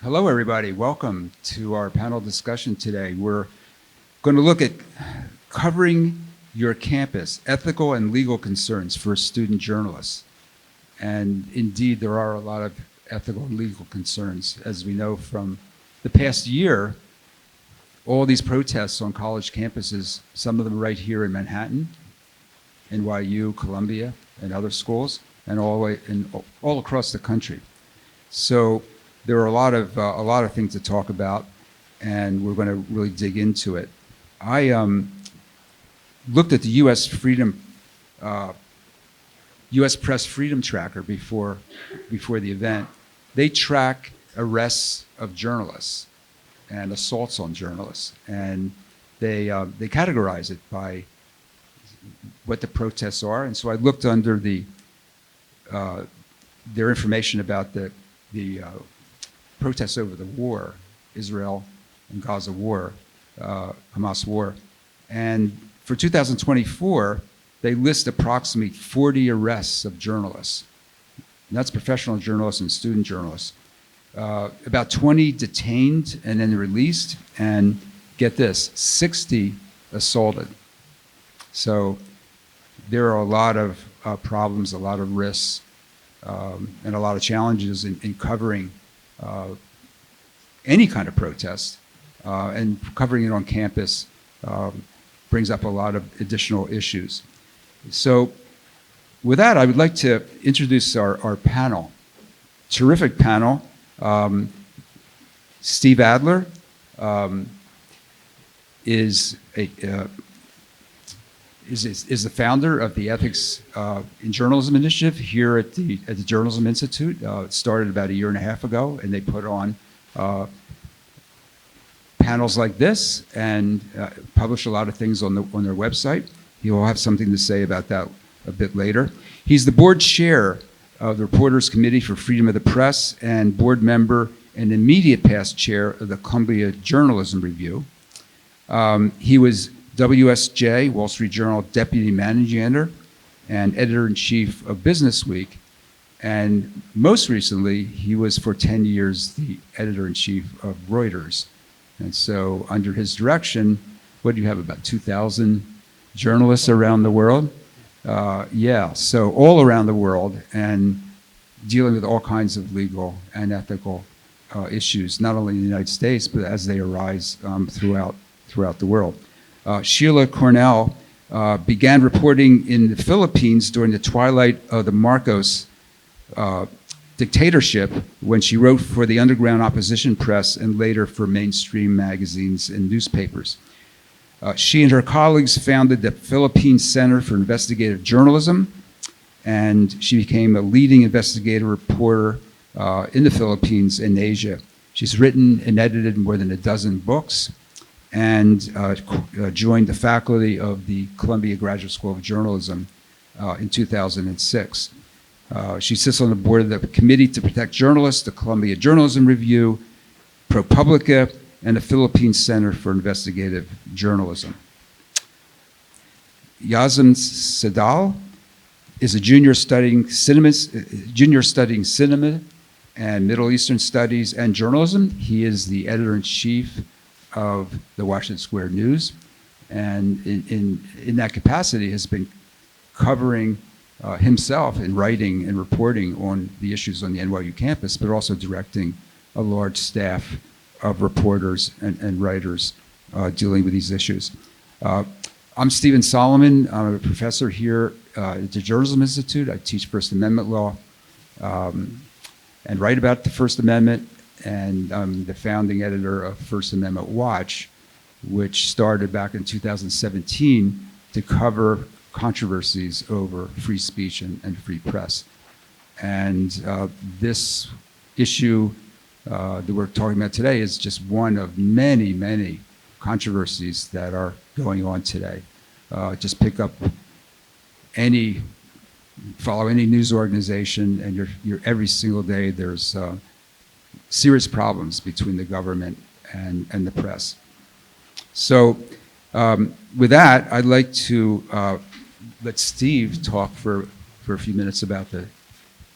Hello, everybody. Welcome to our panel discussion today. We're going to look at covering your campus, ethical and legal concerns for student journalists. And indeed, there are a lot of ethical and legal concerns. As we know from the past year, all these protests on college campuses, some of them right here in Manhattan, NYU, Columbia, and other schools, and all across the country. So there are a lot of things to talk about, and we're going to really dig into it. I looked at the U.S. Press Freedom Tracker before the event. They track arrests of journalists and assaults on journalists, and they categorize it by what the protests are. And so I looked under their information about the protests over the war, Israel and Gaza war, Hamas war. And for 2024, they list approximately 40 arrests of journalists. And that's professional journalists and student journalists. About 20 detained and then released, and get this, 60 assaulted. So there are a lot of problems, a lot of risks, and a lot of challenges in covering any kind of protest, and covering it on campus brings up a lot of additional issues. So with that, I would like to introduce our panel. Terrific panel. Steve Adler is the founder of the Ethics in Journalism Initiative here at the Journalism Institute. It started about a year and a half ago, and they put on panels like this and publish a lot of things on their website. He will have something to say about that a bit later. He's the board chair of the Reporters Committee for Freedom of the Press and board member and immediate past chair of the Columbia Journalism Review. He was WSJ, Wall Street Journal Deputy Managing Editor and Editor-in-Chief of Business Week. And most recently, he was for 10 years the Editor-in-Chief of Reuters. And so under his direction, what do you have, about 2,000 journalists around the world? So all around the world, and dealing with all kinds of legal and ethical issues, not only in the United States, but as they arise throughout the world. Sheila Cornell began reporting in the Philippines during the twilight of the Marcos dictatorship, when she wrote for the underground opposition press and later for mainstream magazines and newspapers. She and her colleagues founded the Philippine Center for Investigative Journalism, and she became a leading investigative reporter in the Philippines and Asia. She's written and edited more than a dozen books, and joined the faculty of the Columbia Graduate School of Journalism in 2006. She sits on the board of the Committee to Protect Journalists, the Columbia Journalism Review, ProPublica, and the Philippine Center for Investigative Journalism. Yazim Sadal is a junior studying cinema and Middle Eastern Studies and Journalism. He is the editor-in-chief of the Washington Square News, and in that capacity has been covering himself in writing and reporting on the issues on the NYU campus, but also directing a large staff of reporters and writers dealing with these issues. I'm Stephen Solomon. I'm a professor here at the Journalism Institute. I teach First Amendment law and write about the First Amendment, and I'm the founding editor of First Amendment Watch, which started back in 2017 to cover controversies over free speech and free press. And this issue that we're talking about today is just one of many, many controversies that are going on today. Just pick up follow any news organization, and you're every single day there's serious problems between the government and the press. So with that, I'd like to let Steve talk for a few minutes about the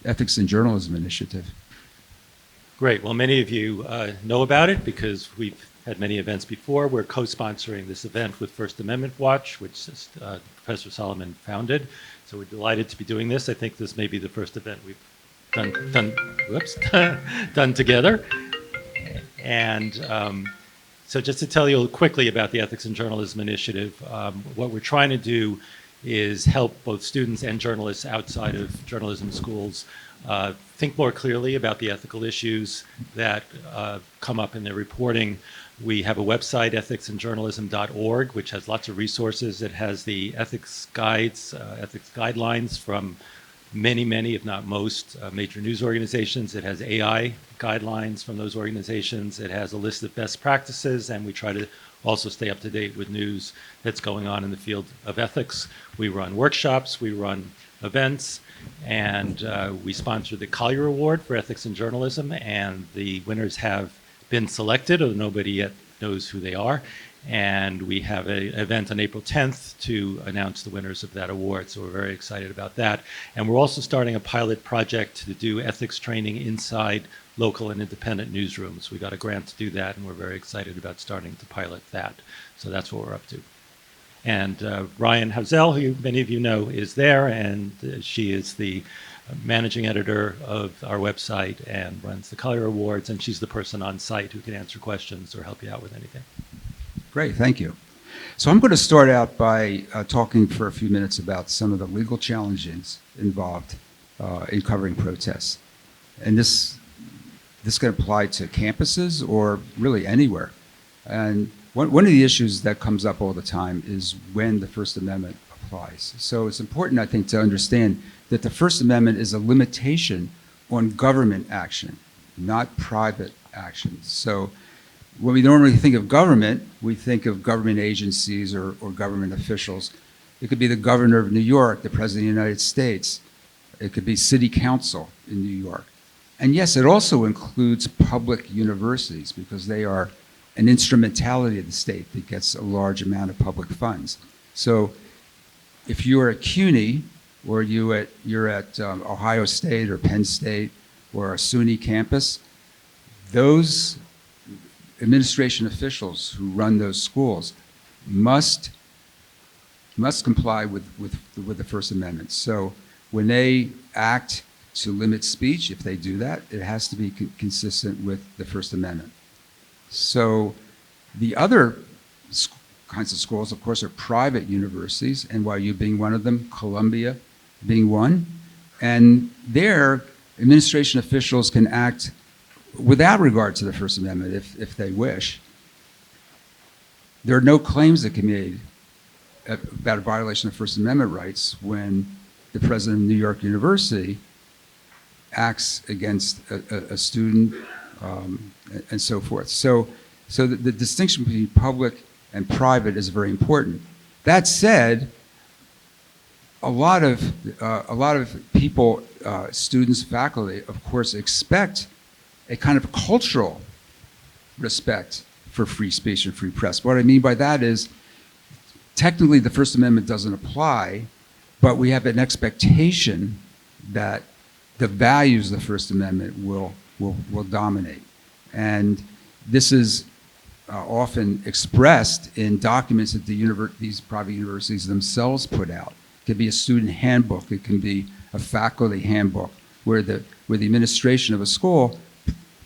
Ethics in Journalism Initiative. Great. Well, many of you know about it because we've had many events before. We're co-sponsoring this event with First Amendment Watch, which Professor Solomon founded. So we're delighted to be doing this. I think this may be the first event we've done together. And so just to tell you quickly about the Ethics in Journalism Initiative, what we're trying to do is help both students and journalists outside of journalism schools think more clearly about the ethical issues that come up in their reporting. We have a website, ethicsinjournalism.org, which has lots of resources. It has the ethics guides, ethics guidelines from many, if not most, major news organizations. It has AI guidelines from those organizations. It has a list of best practices, and we try to also stay up to date with news that's going on in the field of ethics. We run workshops, we run events, and we sponsor the Collier Award for Ethics in Journalism, and the winners have been selected, although nobody yet knows who they are. And we have an event on April 10th to announce the winners of that award, so we're very excited about that. And we're also starting a pilot project to do ethics training inside local and independent newsrooms. We got a grant to do that, and we're very excited about starting to pilot that. So that's what we're up to. And Ryan Housel, who many of you know, is there, and she is the managing editor of our website and runs the Collier Awards, and she's the person on site who can answer questions or help you out with anything. Great, thank you. So I'm going to start out by talking for a few minutes about some of the legal challenges involved in covering protests. And this can apply to campuses or really anywhere. And one of the issues that comes up all the time is when the First Amendment applies. So it's important, I think, to understand that the First Amendment is a limitation on government action, not private action. So when we normally think of government, we think of government agencies or government officials. It could be the governor of New York, the president of the United States. It could be city council in New York. And yes, it also includes public universities because they are an instrumentality of the state that gets a large amount of public funds. So if you're at CUNY or you're at Ohio State or Penn State or a SUNY campus, those administration officials who run those schools must comply with the First Amendment. So when they act to limit speech, if they do that, it has to be consistent with the First Amendment. So the other kinds of schools, of course, are private universities, NYU being one of them, Columbia being one, and there administration officials can act without regard to the First Amendment if they wish. There are no claims that can be made about a violation of First Amendment rights when the president of New York University acts against a student and so forth. So the distinction between public and private is very important. That said, a lot of people, students, faculty, of course, expect a kind of cultural respect for free speech and free press. What I mean by that is, technically the First Amendment doesn't apply, but we have an expectation that the values of the First Amendment will dominate. And this is often expressed in documents that these private universities themselves put out. It can be a student handbook, it can be a faculty handbook, where the administration of a school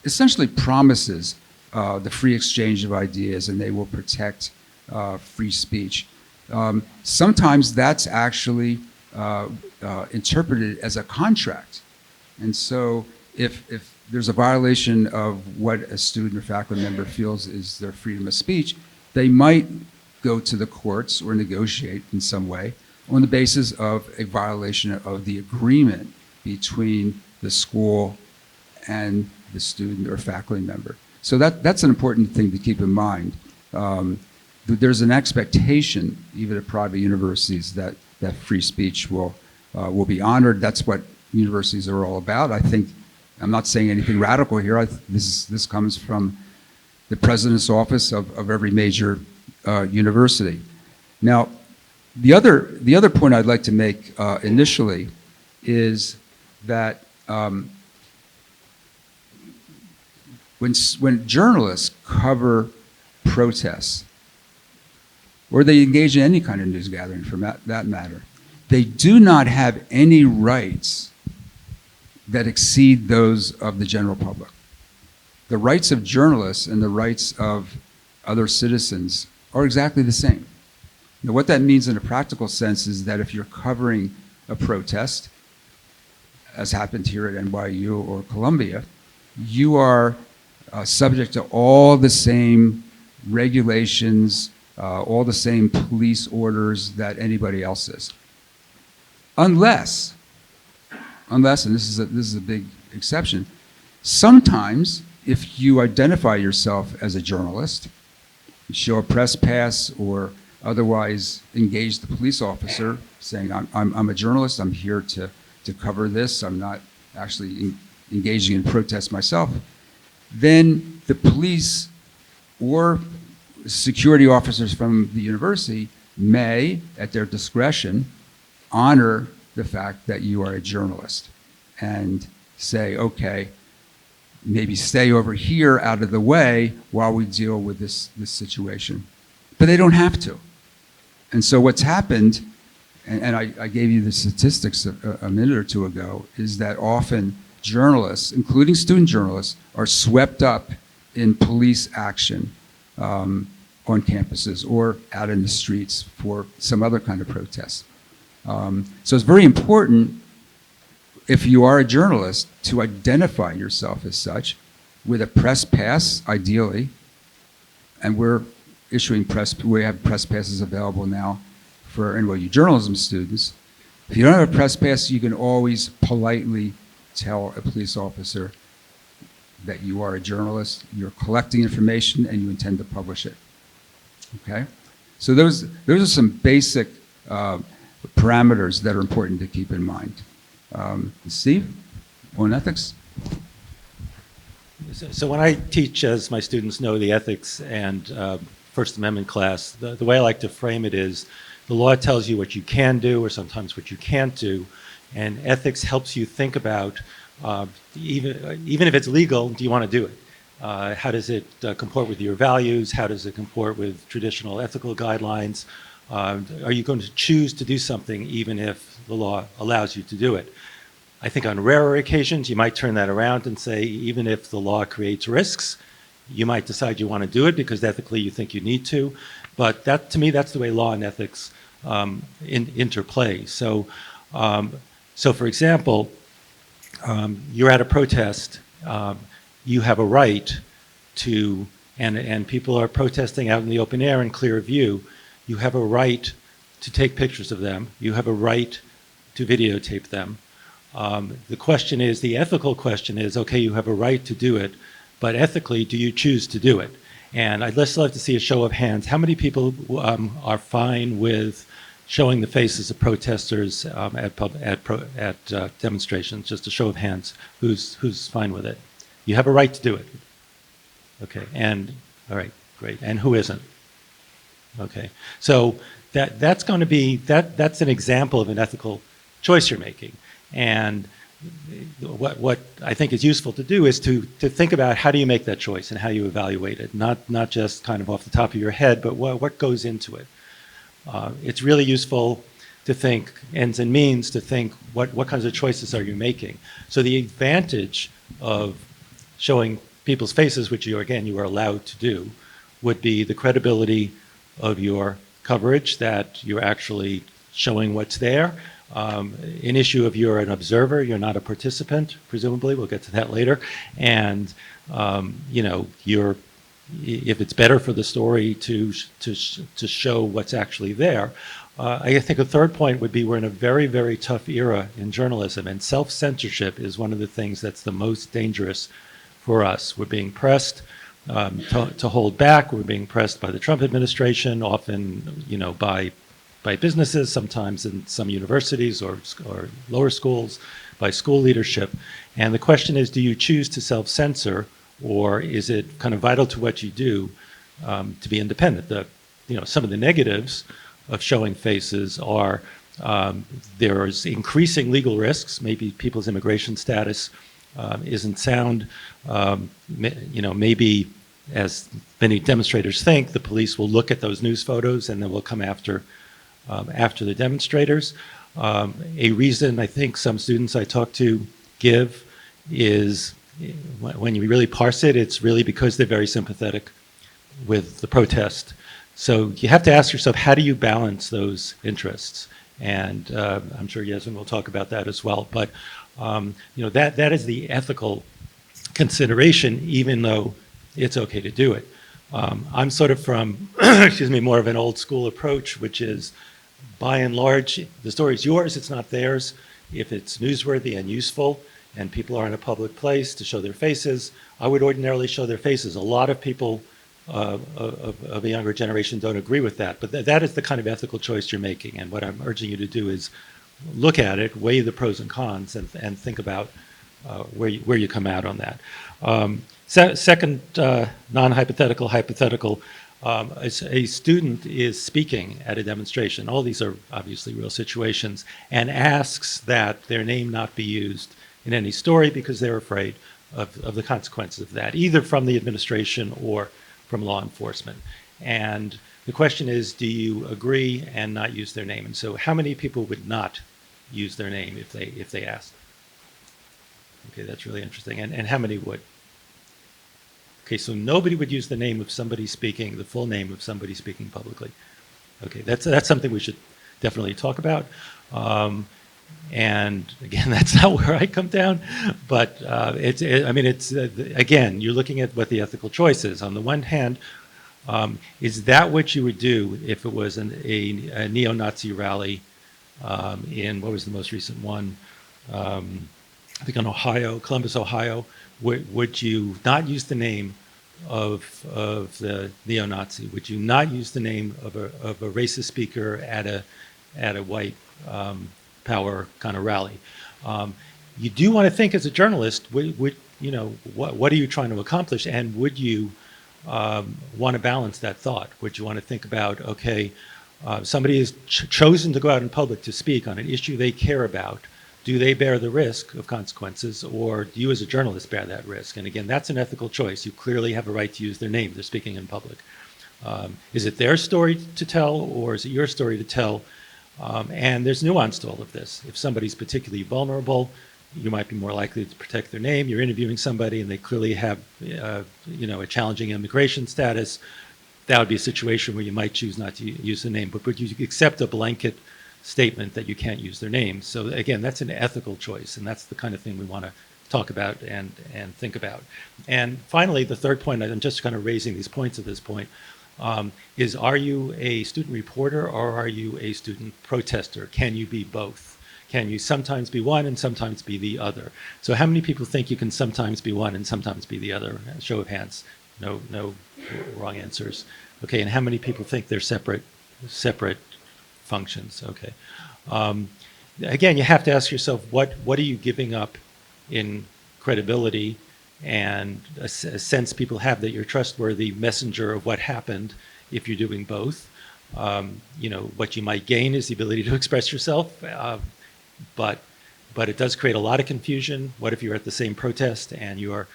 essentially promises the free exchange of ideas and they will protect free speech. Sometimes that's actually interpreted as a contract. And so if there's a violation of what a student or faculty member feels is their freedom of speech, they might go to the courts or negotiate in some way on the basis of a violation of the agreement between the school and the student or faculty member. So that's an important thing to keep in mind. There's an expectation, even at private universities, that free speech will be honored. That's what universities are all about. I think, I'm not saying anything radical here. This comes from the president's office of every major university. Now, the other point I'd like to make initially is that when journalists cover protests, or they engage in any kind of news gathering for that matter, they do not have any rights that exceed those of the general public. The rights of journalists and the rights of other citizens are exactly the same. Now, what that means in a practical sense is that if you're covering a protest, as happened here at NYU or Columbia, you are subject to all the same regulations, all the same police orders that anybody else is. Unless, and this is a big exception, sometimes if you identify yourself as a journalist, show a press pass or otherwise engage the police officer saying, I'm a journalist, I'm here to cover this, I'm not actually engaging in protest myself, then the police or security officers from the university may, at their discretion, honor the fact that you are a journalist and say, okay, maybe stay over here out of the way while we deal with this situation. But they don't have to. And so what's happened, and I gave you the statistics a minute or two ago, is that often journalists, including student journalists, are swept up in police action on campuses or out in the streets for some other kind of protest. So it's very important, if you are a journalist, to identify yourself as such with a press pass, ideally, and we're issuing we have press passes available now for NYU journalism students. If you don't have a press pass, you can always politely tell a police officer that you are a journalist, you're collecting information, and you intend to publish it. Okay? So those are some basic parameters that are important to keep in mind. Steve, on ethics? So when I teach, as my students know, the ethics and First Amendment class, the way I like to frame it is the law tells you what you can do or sometimes what you can't do, and ethics helps you think about, even if it's legal, do you want to do it? How does it comport with your values? How does it comport with traditional ethical guidelines? Are you going to choose to do something even if the law allows you to do it? I think on rarer occasions, you might turn that around and say, even if the law creates risks, you might decide you want to do it because ethically you think you need to. But that, to me, that's the way law and ethics interplay. So, for example, you're at a protest, you have a right to, and people are protesting out in the open air in clear view, you have a right to take pictures of them, you have a right to videotape them. The question is, the ethical question is, okay, you have a right to do it, but ethically, do you choose to do it? And I'd just love to see a show of hands. How many people are fine with showing the faces of protesters at demonstrations? Just a show of hands. Who's fine with it? You have a right to do it. Okay, and all right, great. And who isn't? Okay, so that's going to be that's an example of an ethical choice you're making. And what I think is useful to do is to think about how do you make that choice and how you evaluate it, not just kind of off the top of your head, but what goes into it. It's really useful to think ends and means, to think what kinds of choices are you making. So the advantage of showing people's faces, which you are allowed to do, would be the credibility of your coverage, that you're actually showing what's there. An issue of you're an observer, you're not a participant, presumably, we'll get to that later. And, if it's better for the story to show what's actually there. I think a third point would be we're in a very, very tough era in journalism, and self-censorship is one of the things that's the most dangerous for us. We're being pressed to hold back. We're being pressed by the Trump administration, often, by businesses, sometimes in some universities or lower schools, by school leadership. And the question is, do you choose to self-censor, or is it kind of vital to what you do to be independent? Some of the negatives of showing faces are there's increasing legal risks. Maybe people's immigration status isn't sound. Maybe, as many demonstrators think, the police will look at those news photos and then will come after the demonstrators. A reason I think some students I talk to give is, when you really parse it, it's really because they're very sympathetic with the protest. So you have to ask yourself, how do you balance those interests? And I'm sure Yasmin will talk about that as well. But that is the ethical consideration, even though it's okay to do it. I'm sort of from, excuse me, more of an old school approach, which is, by and large, the story's yours, it's not theirs. If it's newsworthy and useful, and people are in a public place to show their faces, I would ordinarily show their faces. A lot of people of a younger generation don't agree with that, but that is the kind of ethical choice you're making. And what I'm urging you to do is look at it, weigh the pros and cons, and think about where you come out on that. Second, non-hypothetical, hypothetical. A student is speaking at a demonstration. All these are obviously real situations, and asks that their name not be used in any story because they're afraid of the consequences of that, either from the administration or from law enforcement. And the question is, do you agree and not use their name? And so how many people would not use their name if they asked? Okay, that's really interesting. And how many would? Okay, so nobody would use the name of somebody speaking, the full name of somebody speaking publicly. Okay, that's something we should definitely talk about. And again, that's not where I come down, but again, you're looking at what the ethical choice is. On the one hand, is that what you would do if it was a neo-Nazi rally in, what was the most recent one? I think in Ohio, Columbus, Ohio. Would you not use the name of the neo-Nazi? Would you not use the name of a racist speaker at a white power kind of rally? You do want to think, as a journalist, what are you trying to accomplish, and would you want to balance that thought? Would you want to think about, okay, somebody has chosen to go out in public to speak on an issue they care about. Do they bear the risk of consequences, or do you as a journalist bear that risk? And again, that's an ethical choice. You clearly have a right to use their name. They're speaking in public. Is it their story to tell, or is it your story to tell? And there's nuance to all of this. If somebody's particularly vulnerable, you might be more likely to protect their name. You're interviewing somebody and they clearly have a challenging immigration status. That would be a situation where you might choose not to use the name. But would you accept a blanket statement that you can't use their name? So again, that's an ethical choice, and that's the kind of thing we want to talk about and think about. And finally, the third point, I'm just kind of raising these points at this point, is, are you a student reporter or are you a student protester? Can you be both? Can you sometimes be one and sometimes be the other? So how many people think you can sometimes be one and sometimes be the other? Show of hands. No wrong answers. Okay, and how many people think they're separate functions? Okay. Again, you have to ask yourself, what are you giving up in credibility and a sense people have that you're a trustworthy messenger of what happened if you're doing both? What you might gain is the ability to express yourself, but it does create a lot of confusion. What if you're at the same protest and you're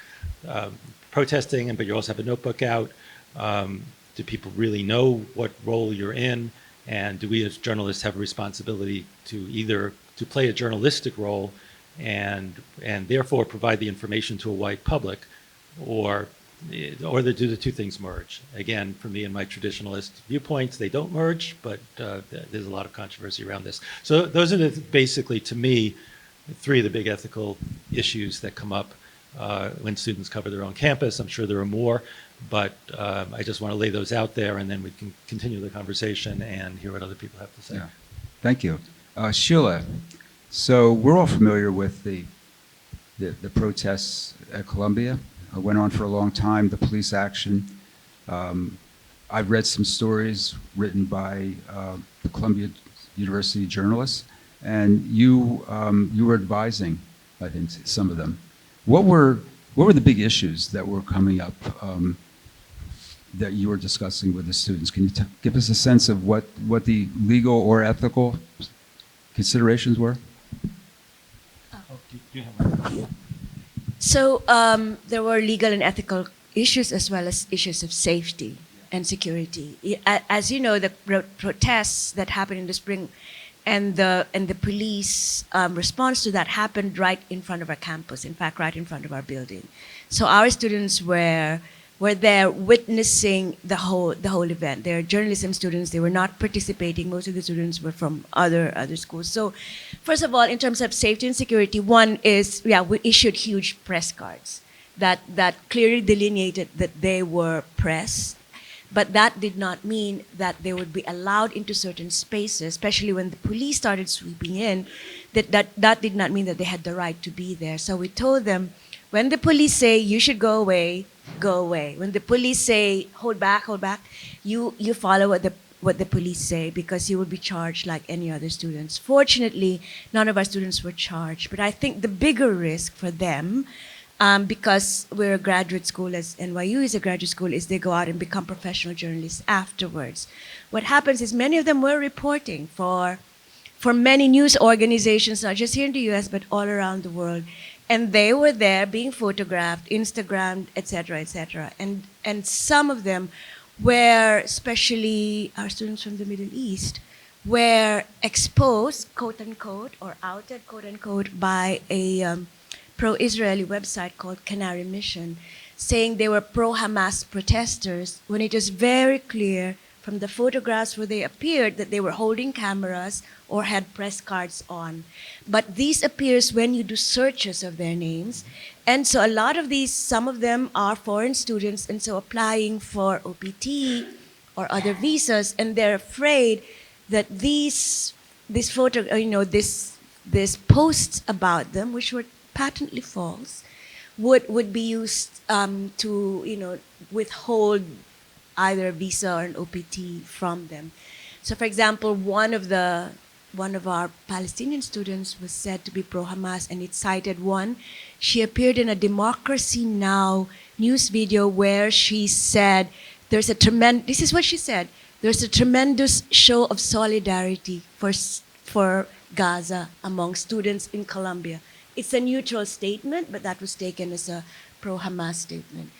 protesting, but you also have a notebook out? Do people really know what role you're in? And do we as journalists have a responsibility to play a journalistic role and therefore provide the information to a wide public, or do the two things merge? Again, for me and my traditionalist viewpoints, they don't merge, but there's a lot of controversy around this. So those are basically, to me, three of the big ethical issues that come up when students cover their own campus. I'm sure there are more, but I just want to lay those out there, and then we can continue the conversation and hear what other people have to say. Yeah. Thank you. Sheila, so we're all familiar with the protests at Columbia. Went on for a long time, the police action. I've read some stories written by the Columbia University journalists, and you were advising, I think, some of them. What were the big issues that were coming up that you were discussing with the students? Can you give us a sense of what the legal or ethical considerations were? Oh, do you have one? So there were legal and ethical issues as well as issues of safety and security. As you know, the protests that happened in the spring and the police response to that happened right in front of our campus. In fact, right in front of our building. So our students were there witnessing the whole event. They're journalism students. They were not participating. Most of the students were from other schools. So, first of all, in terms of safety and security, one is we issued huge press cards that clearly delineated that they were press. But that did not mean that they would be allowed into certain spaces, especially when the police started sweeping in, that did not mean that they had the right to be there. So we told them, when the police say you should go away, go away. When the police say hold back, you follow what the police say, because you will be charged like any other students. Fortunately, none of our students were charged. But I think the bigger risk for them, because we're a graduate school, as NYU is a graduate school, is they go out and become professional journalists afterwards. What happens is many of them were reporting for many news organizations, not just here in the US, but all around the world. And they were there being photographed, Instagrammed, et cetera, and some of them were, especially our students from the Middle East, were exposed, quote unquote, or outed, quote unquote, by a pro-Israeli website called Canary Mission, saying they were pro-Hamas protesters, when it was very clear from the photographs where they appeared that they were holding cameras or had press cards on. But these appears when you do searches of their names. And so a lot of these, some of them are foreign students, and so applying for OPT or other visas, and they're afraid that these posts about them, which were patently false, would be used to withhold either a visa or an OPT from them. So, for example, one of our Palestinian students was said to be pro-Hamas, and it cited one. She appeared in a Democracy Now! News video where she said, this is what she said, there's a tremendous show of solidarity for Gaza among students in Colombia. It's a neutral statement, but that was taken as a pro-Hamas statement.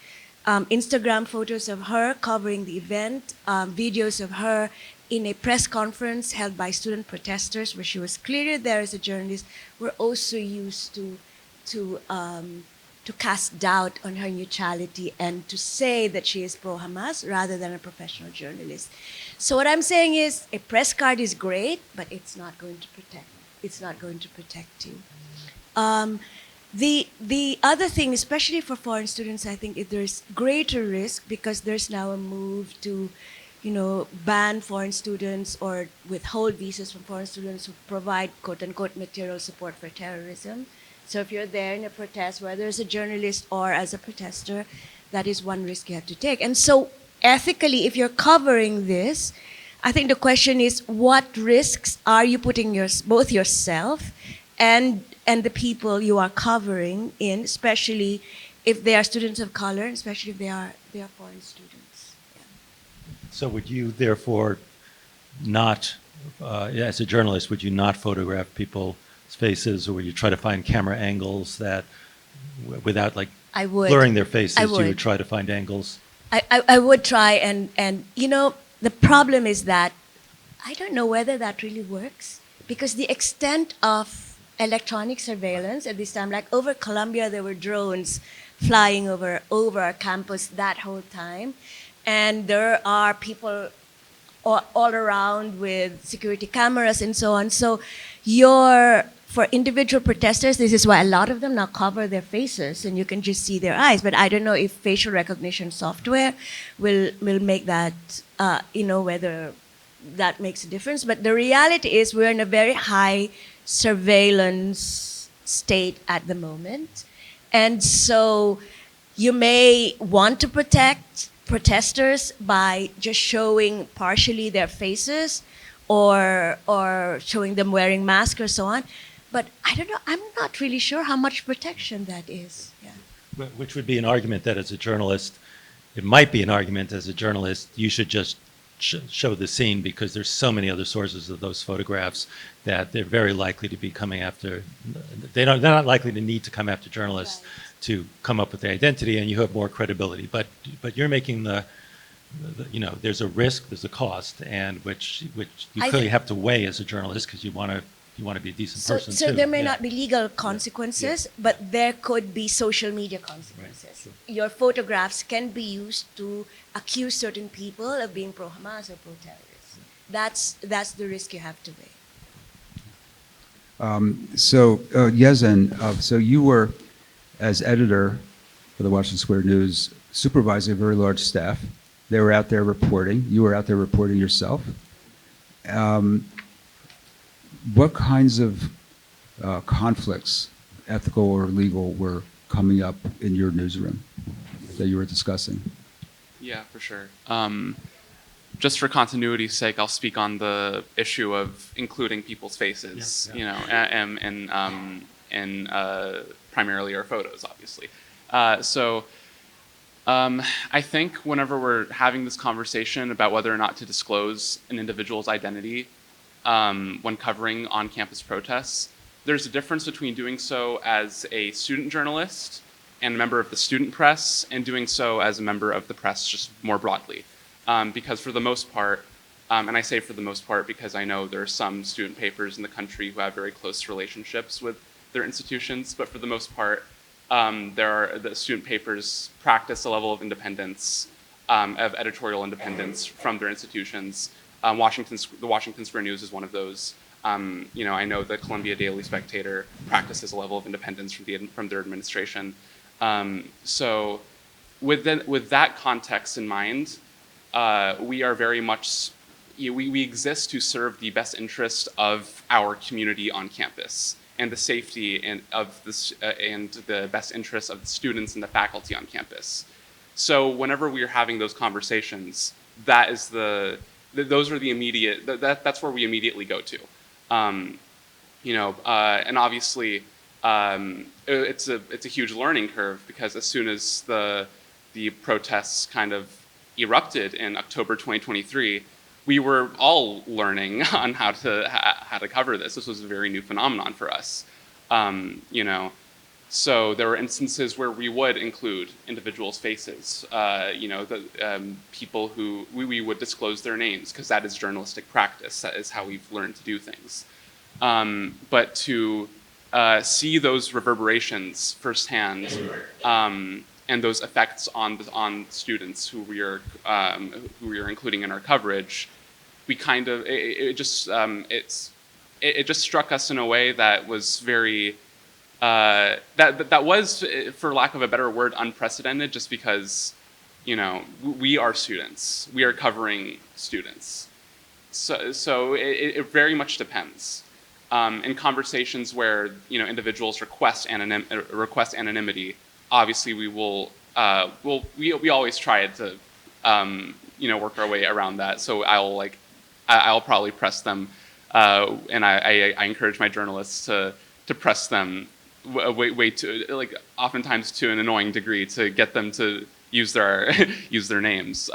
Instagram photos of her covering the event, videos of her in a press conference held by student protesters where she was clearly there as a journalist, were also used to cast doubt on her neutrality and to say that she is pro-Hamas rather than a professional journalist. So what I'm saying is, a press card is great, but it's not going to protect. It's not going to protect you. The other thing, especially for foreign students, I think there's greater risk because there's now a move to, ban foreign students or withhold visas from foreign students who provide quote-unquote material support for terrorism. So if you're there in a protest, whether as a journalist or as a protester, that is one risk you have to take. And so ethically, if you're covering this, I think the question is, what risks are you putting both yourself and the people you are covering in, especially if they are students of color, especially if they are foreign students. Yeah. So would you therefore not, as a journalist, would you not photograph people's faces, or would you try to find camera angles that, without blurring their faces, you would try to find angles? I would try, and the problem is that I don't know whether that really works, because the extent of electronic surveillance at this time, like over Colombia, there were drones flying over our campus that whole time. And there are people all around with security cameras and so on. So for individual protesters, this is why a lot of them now cover their faces and you can just see their eyes. But I don't know if facial recognition software will make that, whether that makes a difference. But the reality is we're in a very high surveillance state at the moment. And so you may want to protect protesters by just showing partially their faces or showing them wearing masks or so on. But I don't know, I'm not really sure how much protection that is. Yeah. Which would be an argument that as a journalist, it might be an argument as a journalist, you should just show the scene because there's so many other sources of those photographs that they're very likely to be coming after. They're not likely to need to come after journalists. to come up with the identity, and you have more credibility. But you're making you know, there's a risk, there's a cost, and which you clearly have to weigh as a journalist, because you want to be a decent person So too. there may Yeah. not be legal consequences, but there could be social media consequences. Sure. Your photographs can be used to accuse certain people of being pro-Hamas or pro-terrorists. That's the risk you have to weigh. Yezen, so you were, as editor for the Washington Square News, supervising a very large staff. They were out there reporting. You were out there reporting yourself. What kinds of conflicts, ethical or legal, were coming up in your newsroom that you were discussing? Yeah, for sure. Just for continuity's sake, I'll speak on the issue of including people's faces, you know, and primarily our photos, obviously. I think whenever we're having this conversation about whether or not to disclose an individual's identity when covering on-campus protests, there's a difference between doing so as a student journalist and a member of the student press, and doing so as a member of the press just more broadly. Because for the most part, and I say for the most part because I know there are some student papers in the country who have very close relationships with their institutions, but for the most part, the student papers practice a level of independence, of editorial independence from their institutions. The Washington Square News is one of those. You know, I know the Columbia Daily Spectator practices a level of independence from their administration. So with that context in mind, we are very much, we exist to serve the best interest of our community on campus, and the safety and the best interests of the students and the faculty on campus. So whenever we are having those conversations, those are the immediate, that's where we immediately go to. You know, and obviously it's a huge learning curve, because as soon as the protests kind of erupted in October 2023, we were all learning on how to cover this. This was a very new phenomenon for us. You know, so there were instances where we would include individuals' faces. You know, the people who we would disclose their names, because that is journalistic practice. That is how we've learned to do things. But to see those reverberations firsthand, and those effects on students who we are including in our coverage, we kind of it just struck us in a way that was very that was, for lack of a better word, unprecedented. Just because, you know, we are students, we are covering students, so it very much depends. In conversations where, you know, individuals request anonymity, obviously we will we always try to you know, work our way around that. So I'll probably press them, and I encourage my journalists to press them way to, like, oftentimes to an annoying degree, to get them to use their names.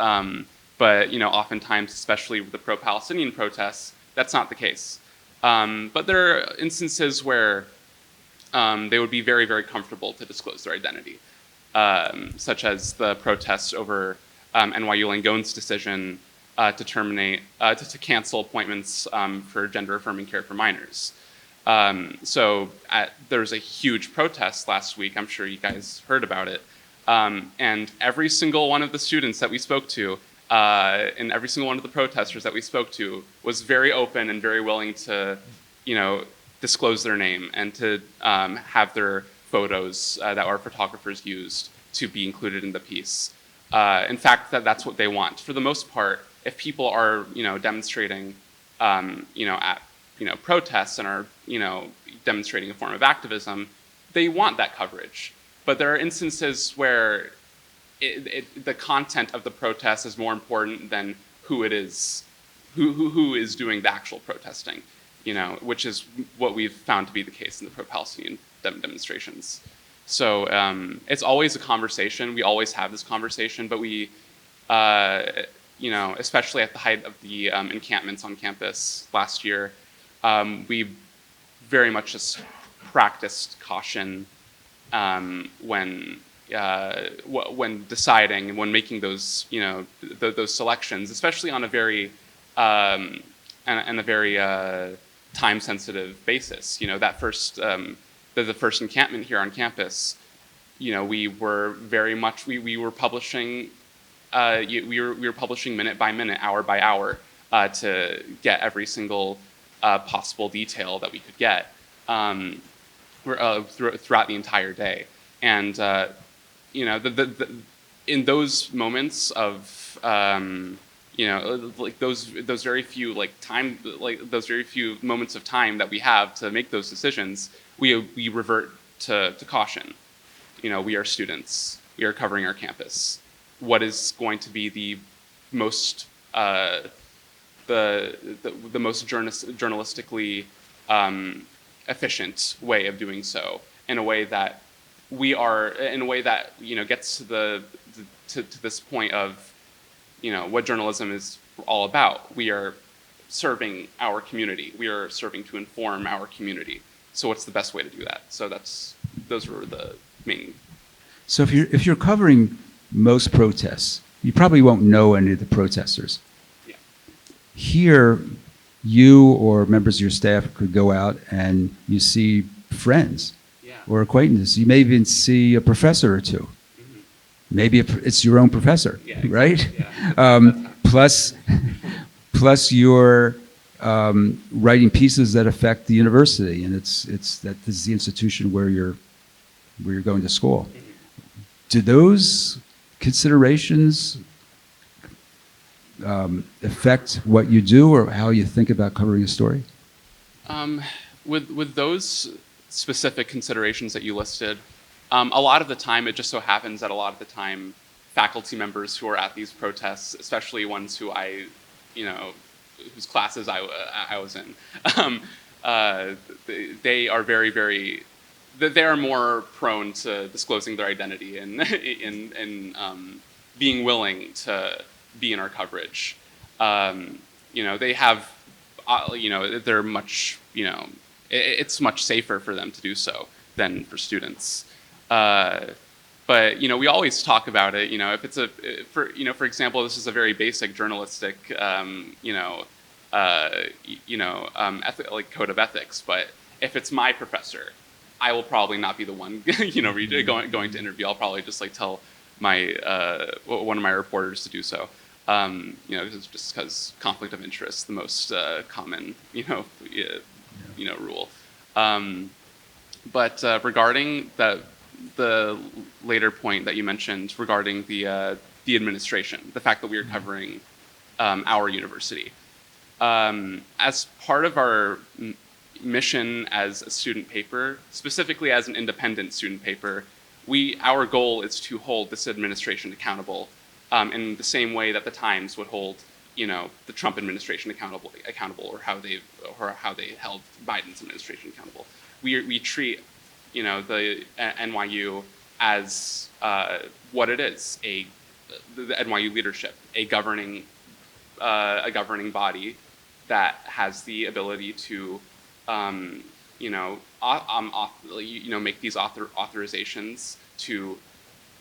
But, you know, oftentimes, especially with the pro-Palestinian protests, that's not the case. But there are instances where they would be very, very comfortable to disclose their identity, such as the protest over NYU Langone's decision to cancel appointments for gender-affirming care for minors. So there was a huge protest last week. I'm sure you guys heard about it. And every single one of the students that we spoke to, and every single one of the protesters that we spoke to, was very open and very willing to, you know, disclose their name and to have their photos that our photographers used to be included in the piece. In fact, that's what they want. For the most part, if people are, you know, demonstrating, you know, at, you know, protests and are, you know, demonstrating a form of activism, they want that coverage. But there are instances where the content of the protest is more important than who it is, who is doing the actual protesting, you know, which is what we've found to be the case in the pro-Palestinian demonstrations. So it's always a conversation. We always have this conversation, but we, you know, especially at the height of the encampments on campus last year, we very much just practiced caution when deciding and when making those those selections, especially on a very and a very time sensitive basis. That first the first encampment here on campus, we were very much we were publishing we were publishing minute by minute, hour by hour, to get every single possible detail that we could get throughout the entire day. And in those moments of like those very few those very few moments of time that we have to make those decisions, we revert to caution. We are students. We are covering our campus. What is going to be the most the most journalistically efficient way of doing so, in a way that gets to this point of what journalism is all about. We are serving our community. We are serving to inform our community. So what's the best way to do that? So those were the main. So if you're covering most protests, you probably won't know any of the protesters. Yeah. Here, you or members of your staff could go out and you see friends or acquaintances. You may even see a professor or two. Mm-hmm. Maybe it's your own professor, Yeah, exactly. right? Yeah. Plus you're writing pieces that affect the university, and it's that this is the institution where you're going to school. Mm-hmm. Do those considerations affect what you do or how you think about covering a story? With those specific considerations that you listed, a lot of the time it just so happens that a lot of the time faculty members who are at these protests, especially ones who whose classes I was in, they are they are more prone to disclosing their identity and being willing to be in our coverage. They have, they're much, it's much safer for them to do so than for students. But we always talk about it. If it's for example, this is a very basic journalistic, code of ethics. But if it's my professor, I will probably not be the one, going to interview. I'll probably just tell my one of my reporters to do so. Just because conflict of interest, the most common, rule. But regarding the later point that you mentioned regarding the administration, the fact that we are covering our university, as part of our mission as a student paper, specifically as an independent student paper, our goal is to hold this administration accountable in the same way that the Times would hold, the Trump administration accountable, or how they held Biden's administration accountable. We treat, the NYU as what it is, the NYU leadership, a governing body that has the ability to make these authorizations, to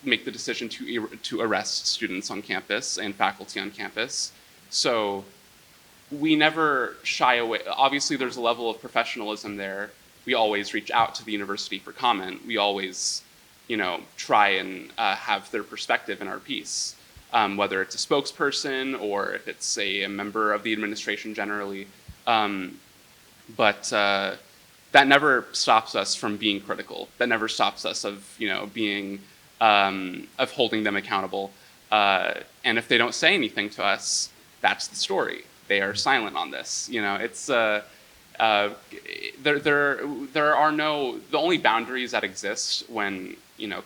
make the decision to arrest students on campus and faculty on campus. So we never shy away. Obviously, there's a level of professionalism there. We always reach out to the university for comment. We always, try and have their perspective in our piece, whether it's a spokesperson or if it's a member of the administration generally. But that never stops us from being critical. That never stops us of being of holding them accountable. And if they don't say anything to us, that's the story. They are silent on this. It's there are no, the only boundaries that exist when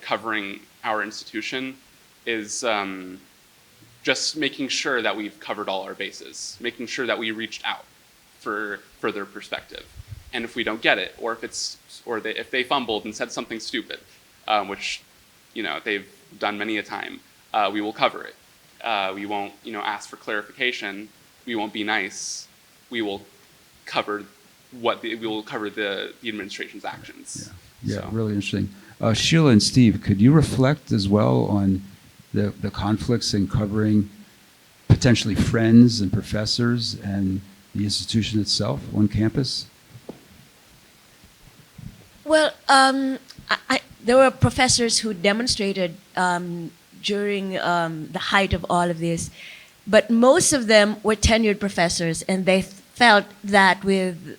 covering our institution is just making sure that we've covered all our bases, making sure that we reached out for further perspective. And if we don't get it, or if they fumbled and said something stupid, which they've done many a time, we will cover it. We won't ask for clarification. We won't be nice. We will cover the administration's actions. Yeah, So. really interesting. Sheila and Steve, could you reflect as well on the conflicts in covering potentially friends and professors and the institution itself on campus? Well, there were professors who demonstrated during the height of all of this, but most of them were tenured professors, and they felt that with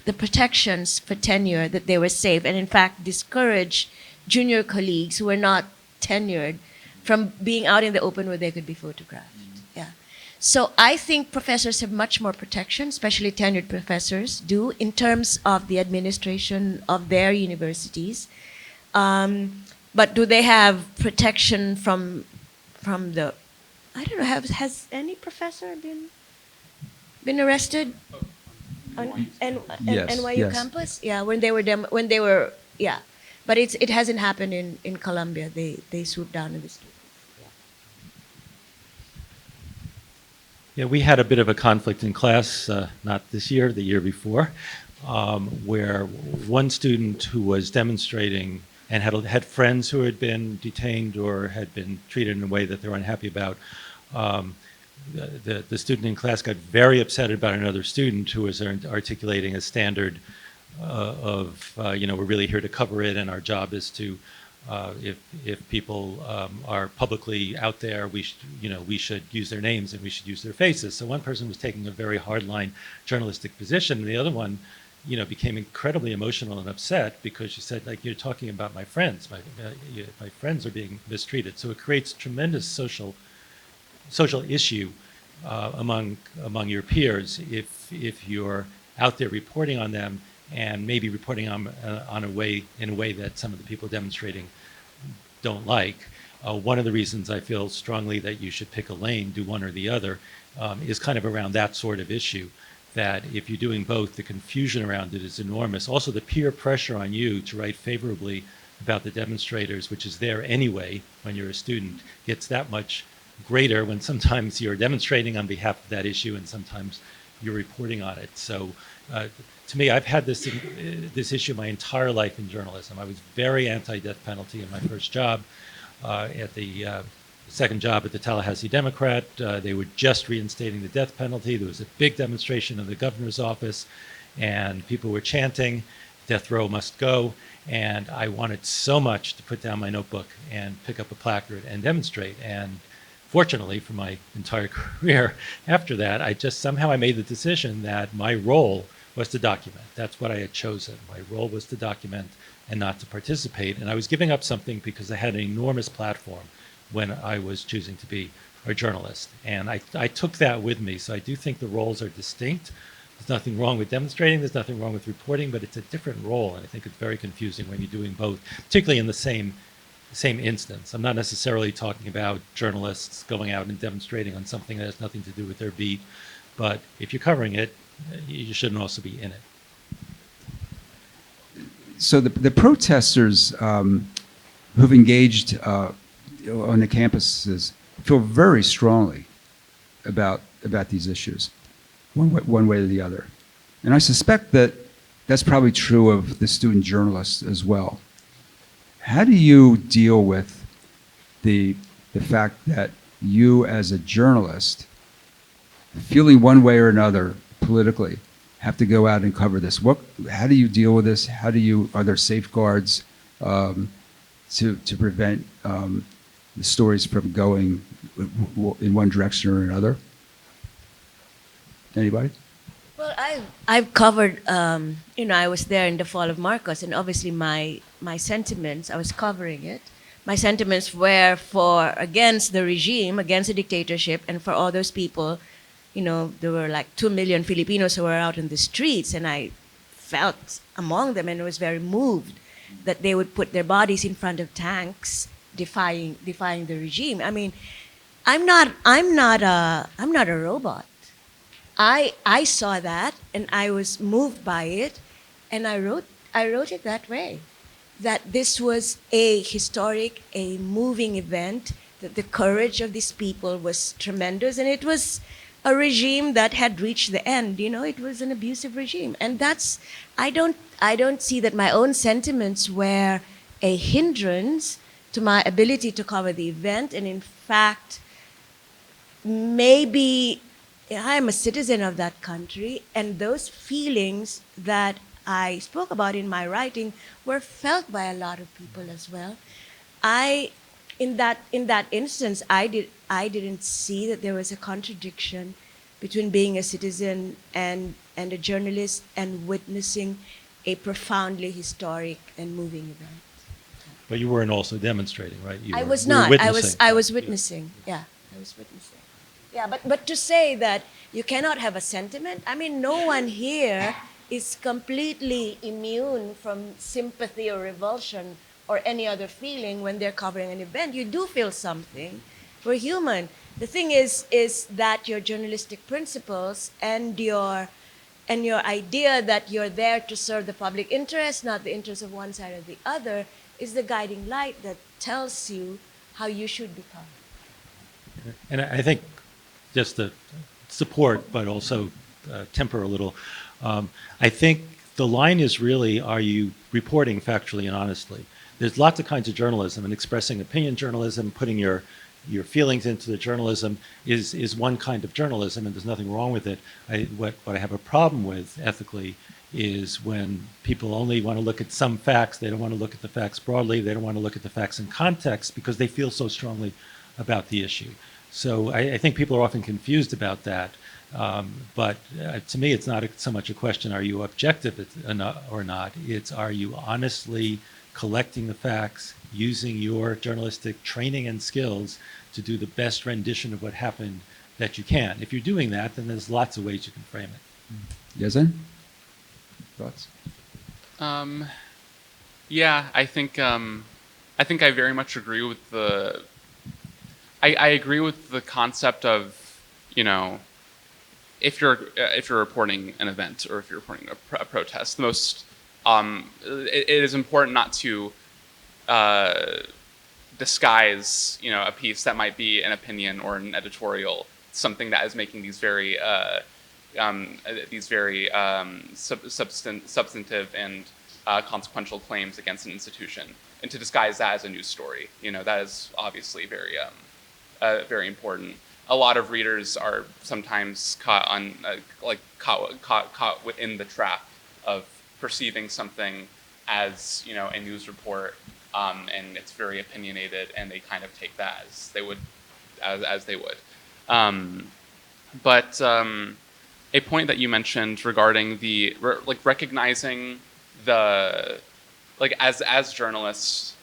the protections for tenure that they were safe, and in fact discouraged junior colleagues who were not tenured from being out in the open where they could be photographed. Yeah. So I think professors have much more protection, especially tenured professors do, in terms of the administration of their universities. But do they have protection from the, I don't know, has any professor been arrested on Yes, NYU yes. campus? Yeah, when they were, yeah. But it hasn't happened in Columbia. They swooped down in the street. Yeah, we had a bit of a conflict in class, not this year, the year before, where one student who was demonstrating and had friends who had been detained or had been treated in a way that they were unhappy about, the student in class got very upset about another student who was articulating a standard of, we're really here to cover it, and our job is to, if people are publicly out there, we should use their names and we should use their faces. So one person was taking a very hardline journalistic position, and the other one, became incredibly emotional and upset because she said, like, you're talking about my friends. My friends are being mistreated. So it creates tremendous social issue among your peers if you're out there reporting on them and maybe reporting in a way that some of the people demonstrating don't like. One of the reasons I feel strongly that you should pick a lane, do one or the other, is kind of around that sort of issue. That if you're doing both, the confusion around it is enormous. Also, the peer pressure on you to write favorably about the demonstrators, which is there anyway when you're a student, gets that much greater when sometimes you're demonstrating on behalf of that issue and sometimes you're reporting on it. So to me, I've had this issue my entire life in journalism. I was very anti-death penalty in my first job. At the second job at the Tallahassee Democrat, they were just reinstating the death penalty. There was a big demonstration in the governor's office, and people were chanting, "Death row must go." And I wanted so much to put down my notebook and pick up a placard and demonstrate. And fortunately, for my entire career after that, I made the decision that my role was to document. That's what I had chosen. My role was to document and not to participate. And I was giving up something because I had an enormous platform when I was choosing to be a journalist. And I took that with me. So I do think the roles are distinct. There's nothing wrong with demonstrating. There's nothing wrong with reporting, but it's a different role. And I think it's very confusing when you're doing both, particularly in the same instance. I'm not necessarily talking about journalists going out and demonstrating on something that has nothing to do with their beat. But if you're covering it, you shouldn't also be in it. So the protesters who've engaged on the campuses feel very strongly about these issues, one way or the other. And I suspect that that's probably true of the student journalists as well. How do you deal with the fact that you as a journalist, feeling one way or another politically, have to go out and cover this? How do you deal with this? Are there safeguards to prevent the stories from going in one direction or another? Anybody? Well, I've covered, I was there in the fall of Marcos, and obviously my sentiments, I was covering it. My sentiments were against the regime, against the dictatorship, and for all those people, there were like 2 million Filipinos who were out in the streets, and I felt among them and was very moved that they would put their bodies in front of tanks, defying the regime. I mean, I'm not a robot. I saw that and I was moved by it, and I wrote it that way, that this was a historic, a moving event, that the courage of these people was tremendous, and it was a regime that had reached the end. It was an abusive regime, and I don't see that my own sentiments were a hindrance to my ability to cover the event. And in fact, maybe I am a citizen of that country, and those feelings that I spoke about in my writing were felt by a lot of people as well. I, in that instance, I didn't see that there was a contradiction between being a citizen and a journalist and witnessing a profoundly historic and moving event. But you weren't also demonstrating, right? I was you were not. witnessing. I was witnessing. Yeah, I was witnessing. Yeah, but to say that you cannot have a sentiment, I mean, no one here is completely immune from sympathy or revulsion or any other feeling when they're covering an event. You do feel something. We're human. The thing is that your journalistic principles and your idea that you're there to serve the public interest, not the interest of one side or the other, is the guiding light that tells you how you should become. And I think just to support, but also temper a little, I think the line is really, are you reporting factually and honestly? There's lots of kinds of journalism, and expressing opinion journalism, putting your feelings into the journalism is one kind of journalism, and there's nothing wrong with it. What I have a problem with ethically is when people only want to look at some facts. They don't want to look at the facts broadly. They don't want to look at the facts in context because they feel so strongly about the issue. So I think people are often confused about that. But to me, it's not so much a question, are you objective or not? It's, are you honestly collecting the facts, using your journalistic training and skills to do the best rendition of what happened that you can. If you're doing that, then there's lots of ways you can frame it. Yezen? Thoughts? Yeah, I think I very much agree with the. I agree with the concept of, you know, if you're reporting an event or if you're reporting a protest, the most it is important not to disguise, you know, a piece that might be an opinion or an editorial, something that is making these very substantive and consequential claims against an institution, and to disguise that as a news story. You know, that is obviously very very important. A lot of readers are sometimes caught on caught within the trap of perceiving something as, you know, a news report, and it's very opinionated, and they kind of take that as they would. But a point that you mentioned regarding the recognizing the as journalists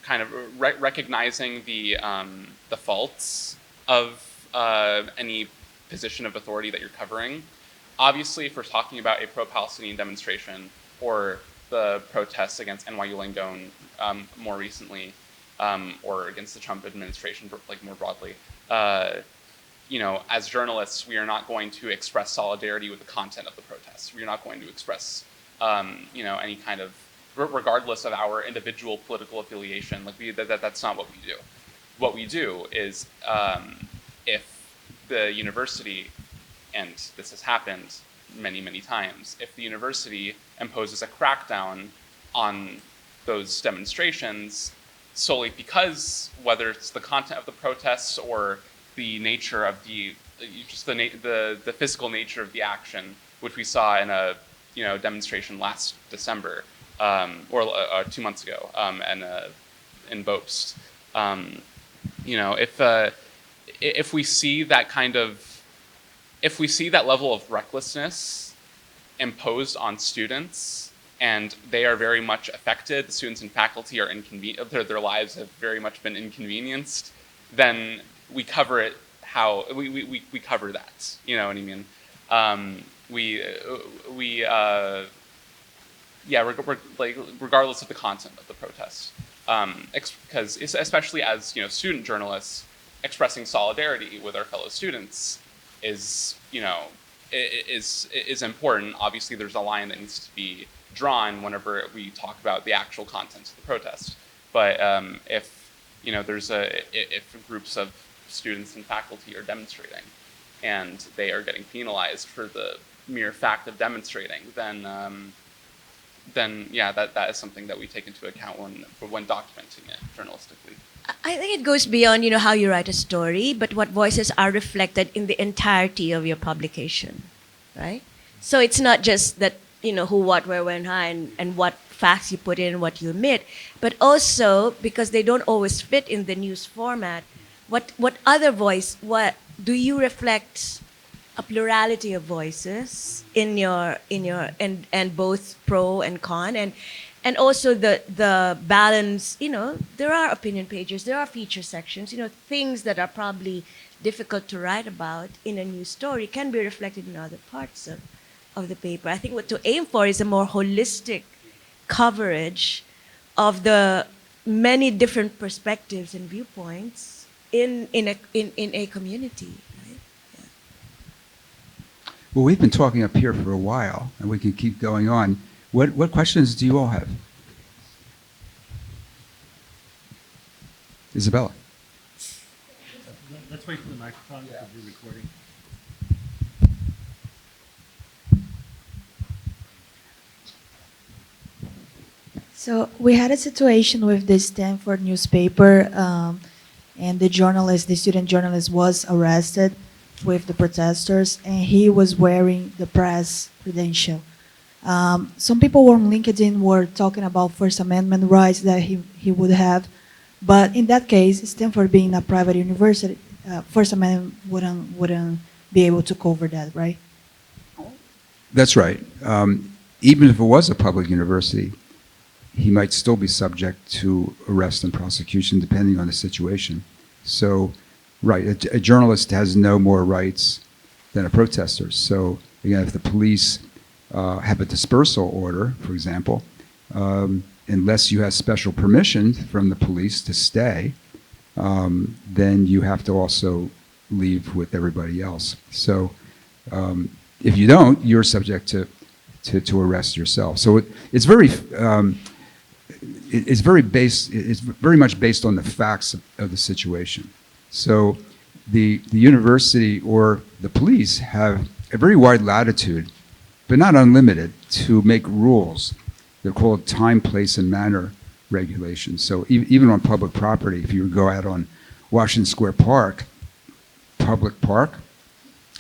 kind of recognizing the faults of any position of authority that you're covering. Obviously, if we're talking about a pro-Palestinian demonstration or the protests against NYU Langone more recently, or against the Trump administration, like more broadly, you know, as journalists, we are not going to express solidarity with the content of the protests. We are not going to express, you know, any kind of, regardless of our individual political affiliation. Like that's not what we do. What we do is, if the university, and this has happened many, many times, if the university imposes a crackdown on those demonstrations solely because, whether it's the content of the protests or the nature of the physical nature of the action, which we saw in a, you know, demonstration last December, or 2 months ago, and in Bopst. You know, if we see that kind of, if we see that level of recklessness imposed on students, and they are very much affected, the students and faculty are their lives have very much been inconvenienced, then we cover it how we cover that. You know what I mean? Regardless of the content of the protest, because especially as, you know, student journalists, expressing solidarity with our fellow students is, you know, is important. Obviously, there's a line that needs to be drawn whenever we talk about the actual contents of the protest. But if, you know, if groups of students and faculty are demonstrating and they are getting penalized for the mere fact of demonstrating, then then yeah, that is something that we take into account when documenting it journalistically. I think it goes beyond, how you write a story, but what voices are reflected in the entirety of your publication, right? So it's not just that, who, what, where, when, how, and what facts you put in, what you omit, but also because they don't always fit in the news format, what other voice, what do you reflect a plurality of voices in your and both pro and con, and also the balance. There are opinion pages, there are feature sections, things that are probably difficult to write about in a news story can be reflected in other parts of the paper. I think what to aim for is a more holistic coverage of the many different perspectives and viewpoints in a community. Right? Well, we've been talking up here for a while, and we can keep going on. What questions do you all have? Isabella. Let's wait for the microphone because we're recording. So we had a situation with the Stanford newspaper, and the student journalist was arrested with the protesters, and he was wearing the press credential. Some people on LinkedIn were talking about First Amendment rights that he would have, but in that case, Stanford being a private university, First Amendment wouldn't be able to cover that, right? That's right. Even if it was a public university, he might still be subject to arrest and prosecution depending on the situation. So, right, a journalist has no more rights than a protester. So, again, if the police have a dispersal order, for example, unless you have special permission from the police to stay, then you have to also leave with everybody else. So, if you don't, you're subject to arrest yourself. So it's very much based on the facts of the situation. So the university or the police have a very wide latitude, but not unlimited, to make rules. They're called time, place, and manner regulations. So even on public property, if you go out on Washington Square Park, public park,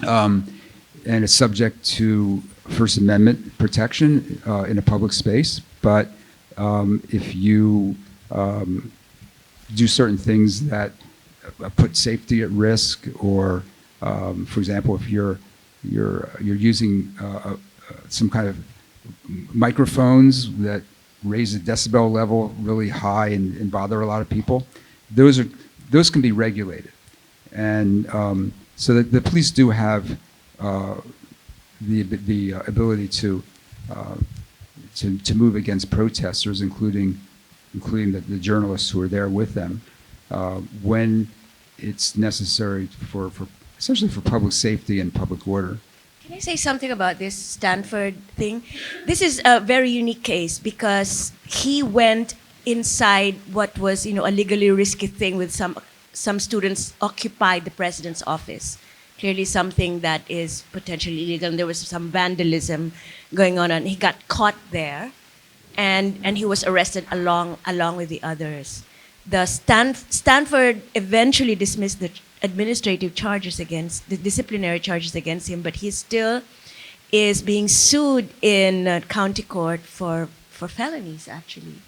and it's subject to First Amendment protection in a public space, but if you do certain things that put safety at risk, or, for example, if you're using some kind of microphones that raise the decibel level really high and bother a lot of people, those can be regulated, and so that the police do have the ability to move against protesters, including the journalists who are there with them, when it's necessary for essentially for public safety and public order. Can I say something about this Stanford thing? This is a very unique case because he went inside what was, a legally risky thing with some students occupied the president's office. Clearly something that is potentially illegal, and there was some vandalism going on, and he got caught there, and he was arrested along with the others. The Stanford eventually dismissed the administrative charges the disciplinary charges against him, but he still is being sued in county court for felonies, actually.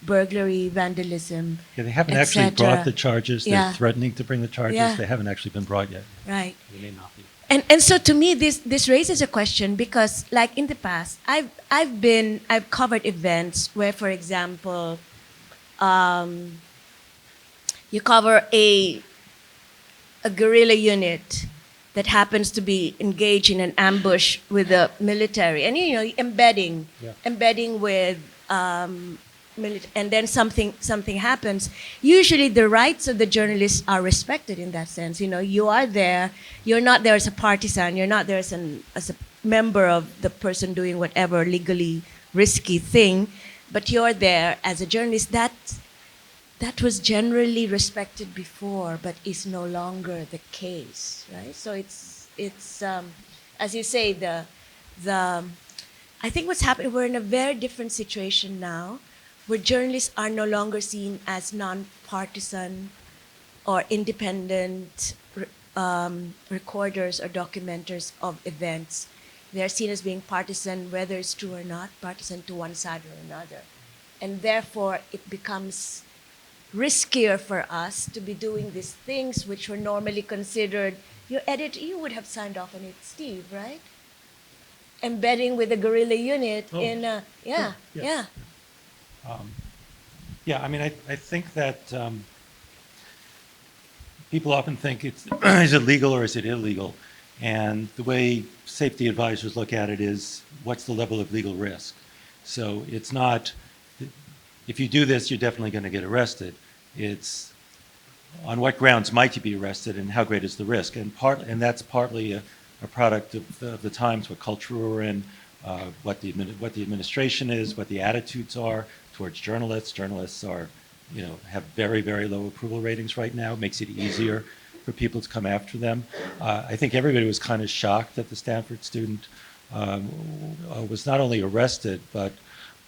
Burglary, vandalism, Yeah, they haven't et actually cetera. brought the charges. Yeah. They're threatening to bring the charges. Yeah. They haven't actually been brought yet. Right. They may not be. And so to me, this raises a question because, like in the past, I've covered events where, for example, you cover a guerrilla unit that happens to be engaged in an ambush with the military, and embedding with and then something happens. Usually the rights of the journalists are respected in that sense. You are there. You're not there as a partisan. You're not there as a member of the person doing whatever legally risky thing, but you're there as a journalist. That was generally respected before, but is no longer the case, right? So it's as you say, the I think what's happening, we're in a very different situation now, where journalists are no longer seen as non-partisan or independent recorders or documenters of events. They're seen as being partisan, whether it's true or not, partisan to one side or another. And therefore, it becomes riskier for us to be doing these things which were normally considered, you would have signed off on it, Steve, right? Embedding with a guerrilla unit in a, yeah, Sure, yeah. yes. Yeah, I mean, I think that people often think it's, is it legal or is it illegal? And the way safety advisors look at it is, what's the level of legal risk? So it's not, if you do this, you're definitely going to get arrested. It's on what grounds might you be arrested and how great is the risk? And that's partly a product of the times, what culture we're in, what the administration is, what the attitudes are towards journalists. Journalists are, have very, very low approval ratings right now. It makes it easier for people to come after them. I think everybody was kind of shocked that the Stanford student was not only arrested, but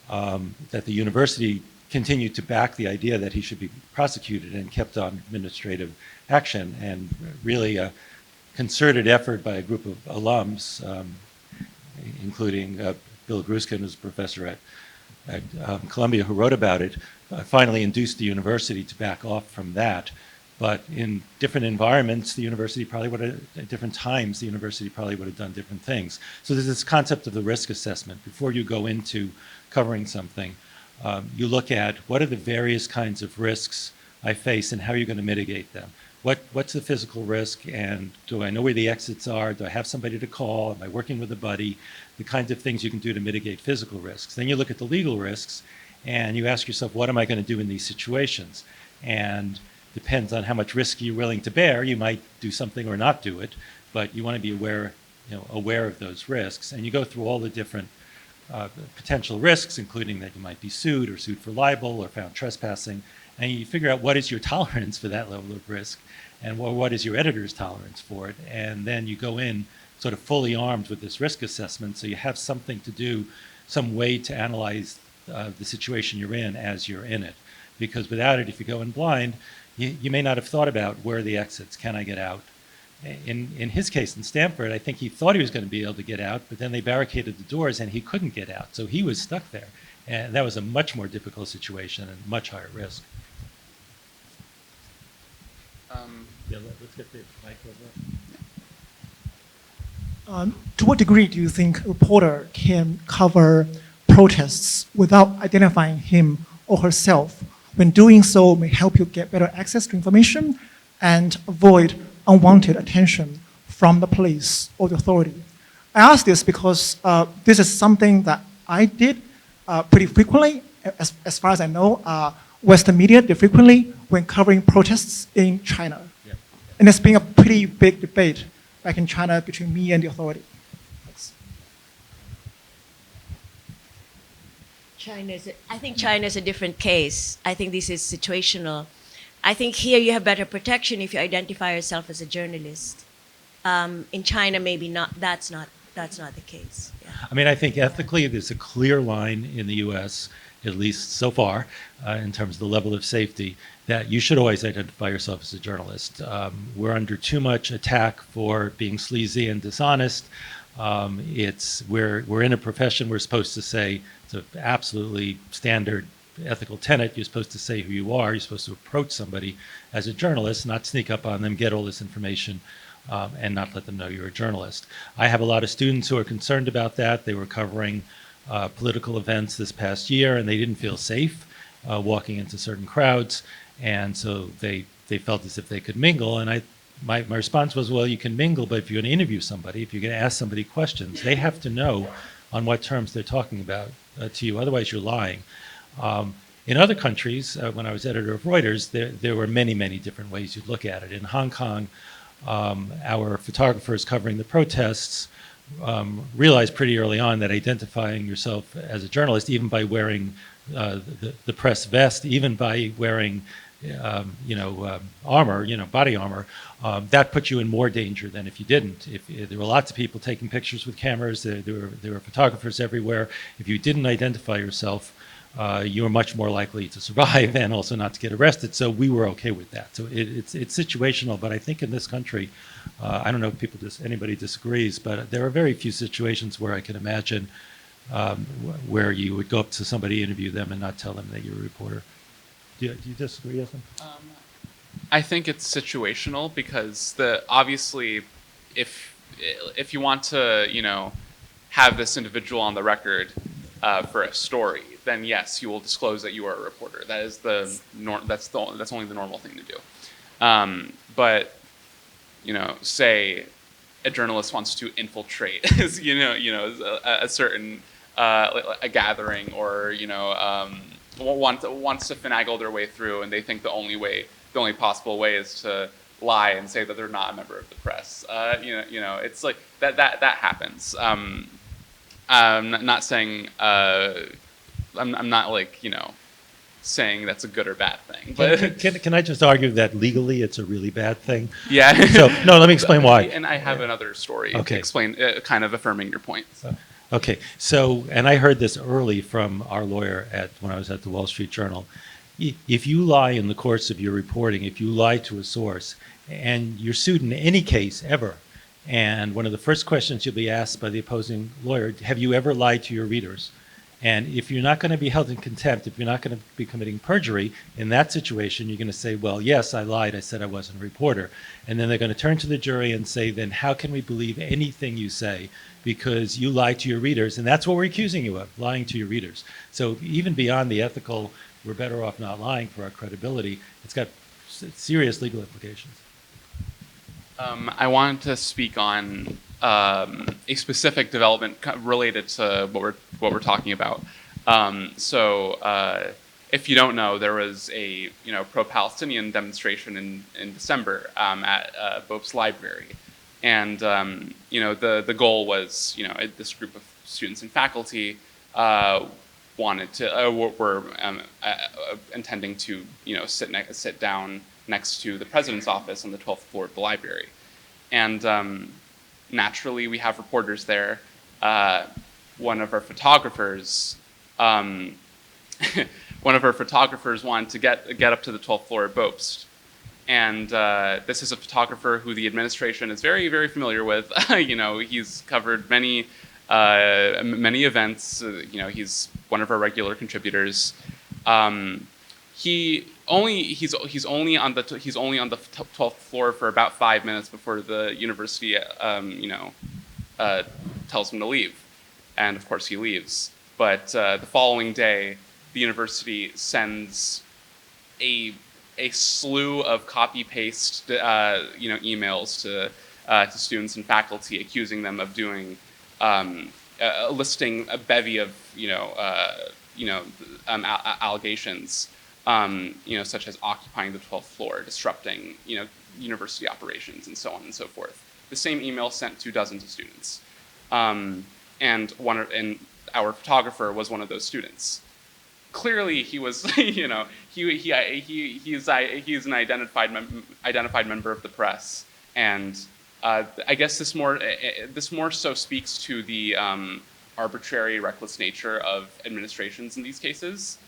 that the university continued to back the idea that he should be prosecuted and kept on administrative action, and really a concerted effort by a group of alums, including Bill Gruskin, who's a professor at Columbia, who wrote about it, finally induced the university to back off from that. But in different environments, the university probably would have, at different times, the university probably would have done different things. So there's this concept of the risk assessment. Before you go into covering something, you look at what are the various kinds of risks I face and how are you going to mitigate them? What's the physical risk, and do I know where the exits are? Do I have somebody to call? Am I working with a buddy? The kinds of things you can do to mitigate physical risks. Then you look at the legal risks and you ask yourself, what am I going to do in these situations? And depends on how much risk you're willing to bear. You might do something or not do it, but you want to be aware of those risks. And you go through all the different potential risks, including that you might be sued or sued for libel or found trespassing, and you figure out what is your tolerance for that level of risk, and what is your editor's tolerance for it, and then you go in sort of fully armed with this risk assessment, so you have something to do, some way to analyze the situation you're in as you're in it. Because without it, if you go in blind, you may not have thought about where are the exits, can I get out? In his case, in Stanford, I think he thought he was going to be able to get out, but then they barricaded the doors and he couldn't get out. So he was stuck there. And that was a much more difficult situation and much higher risk. Yeah, let's get the mic over. To what degree do you think a reporter can cover protests without identifying him or herself? When doing so may help you get better access to information and avoid unwanted attention from the police or the authority. I ask this because this is something that I did pretty frequently, as far as I know. Western media did frequently when covering protests in China. Yeah. And there's been a pretty big debate back in China between me and the authority. Thanks. I think China is a different case. I think this is situational. I think here you have better protection if you identify yourself as a journalist. In China, maybe not. That's not the case. Yeah. I mean, I think ethically there's a clear line in the U.S., at least so far, in terms of the level of safety, that you should always identify yourself as a journalist. We're under too much attack for being sleazy and dishonest. We're in a profession we're supposed to say, it's an absolutely standard ethical tenet, you're supposed to say who you are, you're supposed to approach somebody as a journalist, not sneak up on them, get all this information, and not let them know you're a journalist. I have a lot of students who are concerned about that. They were covering political events this past year, and they didn't feel safe walking into certain crowds, and so they felt as if they could mingle. And my response was, well, you can mingle, but if you're going to interview somebody, if you're going to ask somebody questions, they have to know on what terms they're talking about to you. Otherwise, you're lying. In other countries, when I was editor of Reuters, there were many, many different ways you'd look at it. In Hong Kong, our photographers covering the protests realized pretty early on that identifying yourself as a journalist, even by wearing the press vest, even by wearing armor, body armor, that put you in more danger than if you didn't. If there were lots of people taking pictures with cameras, there were photographers everywhere. If you didn't identify yourself, you were much more likely to survive and also not to get arrested. So we were okay with that. So it's situational, but I think in this country, I don't know if anybody disagrees, but there are very few situations where I can imagine where you would go up to somebody, interview them, and not tell them that you're a reporter. Do you disagree, Ethan? I think it's situational because obviously, if you want to, have this individual on the record for a story, then yes, you will disclose that you are a reporter. That is that's only the normal thing to do. But say a journalist wants to infiltrate, a certain a gathering, or wants to finagle their way through, and they think the only possible way is to lie and say that they're not a member of the press. It's like that happens. I'm not saying I'm not saying that's a good or bad thing. But Can I just argue that legally it's a really bad thing? Yeah. So no, let me explain why. And I have another story to Okay. explain, kind of affirming your point. Okay, so, and I heard this early from our lawyer when I was at the Wall Street Journal. If you lie in the course of your reporting, if you lie to a source, and you're sued in any case ever, and one of the first questions you'll be asked by the opposing lawyer, have you ever lied to your readers? And if you're not going to be held in contempt, if you're not going to be committing perjury, in that situation, you're going to say, well, yes, I lied. I said I wasn't a reporter. And then they're going to turn to the jury and say, then how can we believe anything you say? Because you lied to your readers. And that's what we're accusing you of, lying to your readers. So even beyond the ethical, we're better off not lying for our credibility, it's got serious legal implications. I wanted to speak on a specific development related to what we're talking about. If you don't know, there was a pro-Palestinian demonstration in December at Bope's library, and the goal was this group of students and faculty wanted to were intending to sit down next to the president's office on the 12th floor of the library, and naturally we have reporters there. One of our photographers wanted to get up to the 12th floor of Bope's. And this is a photographer who the administration is very, very familiar with. He's covered many events. He's one of our regular contributors. He's only on the 12th floor for about 5 minutes before the university tells him to leave, and of course he leaves. But the following day, the university sends a slew of copy-paste emails to students and faculty, accusing them of doing listing a bevy of allegations, such as occupying the 12th floor, disrupting university operations, and so on and so forth. The same email sent to dozens of students, and our photographer was one of those students. Clearly, he was, he's an identified member of the press, and I guess this more so speaks to the arbitrary, reckless nature of administrations in these cases,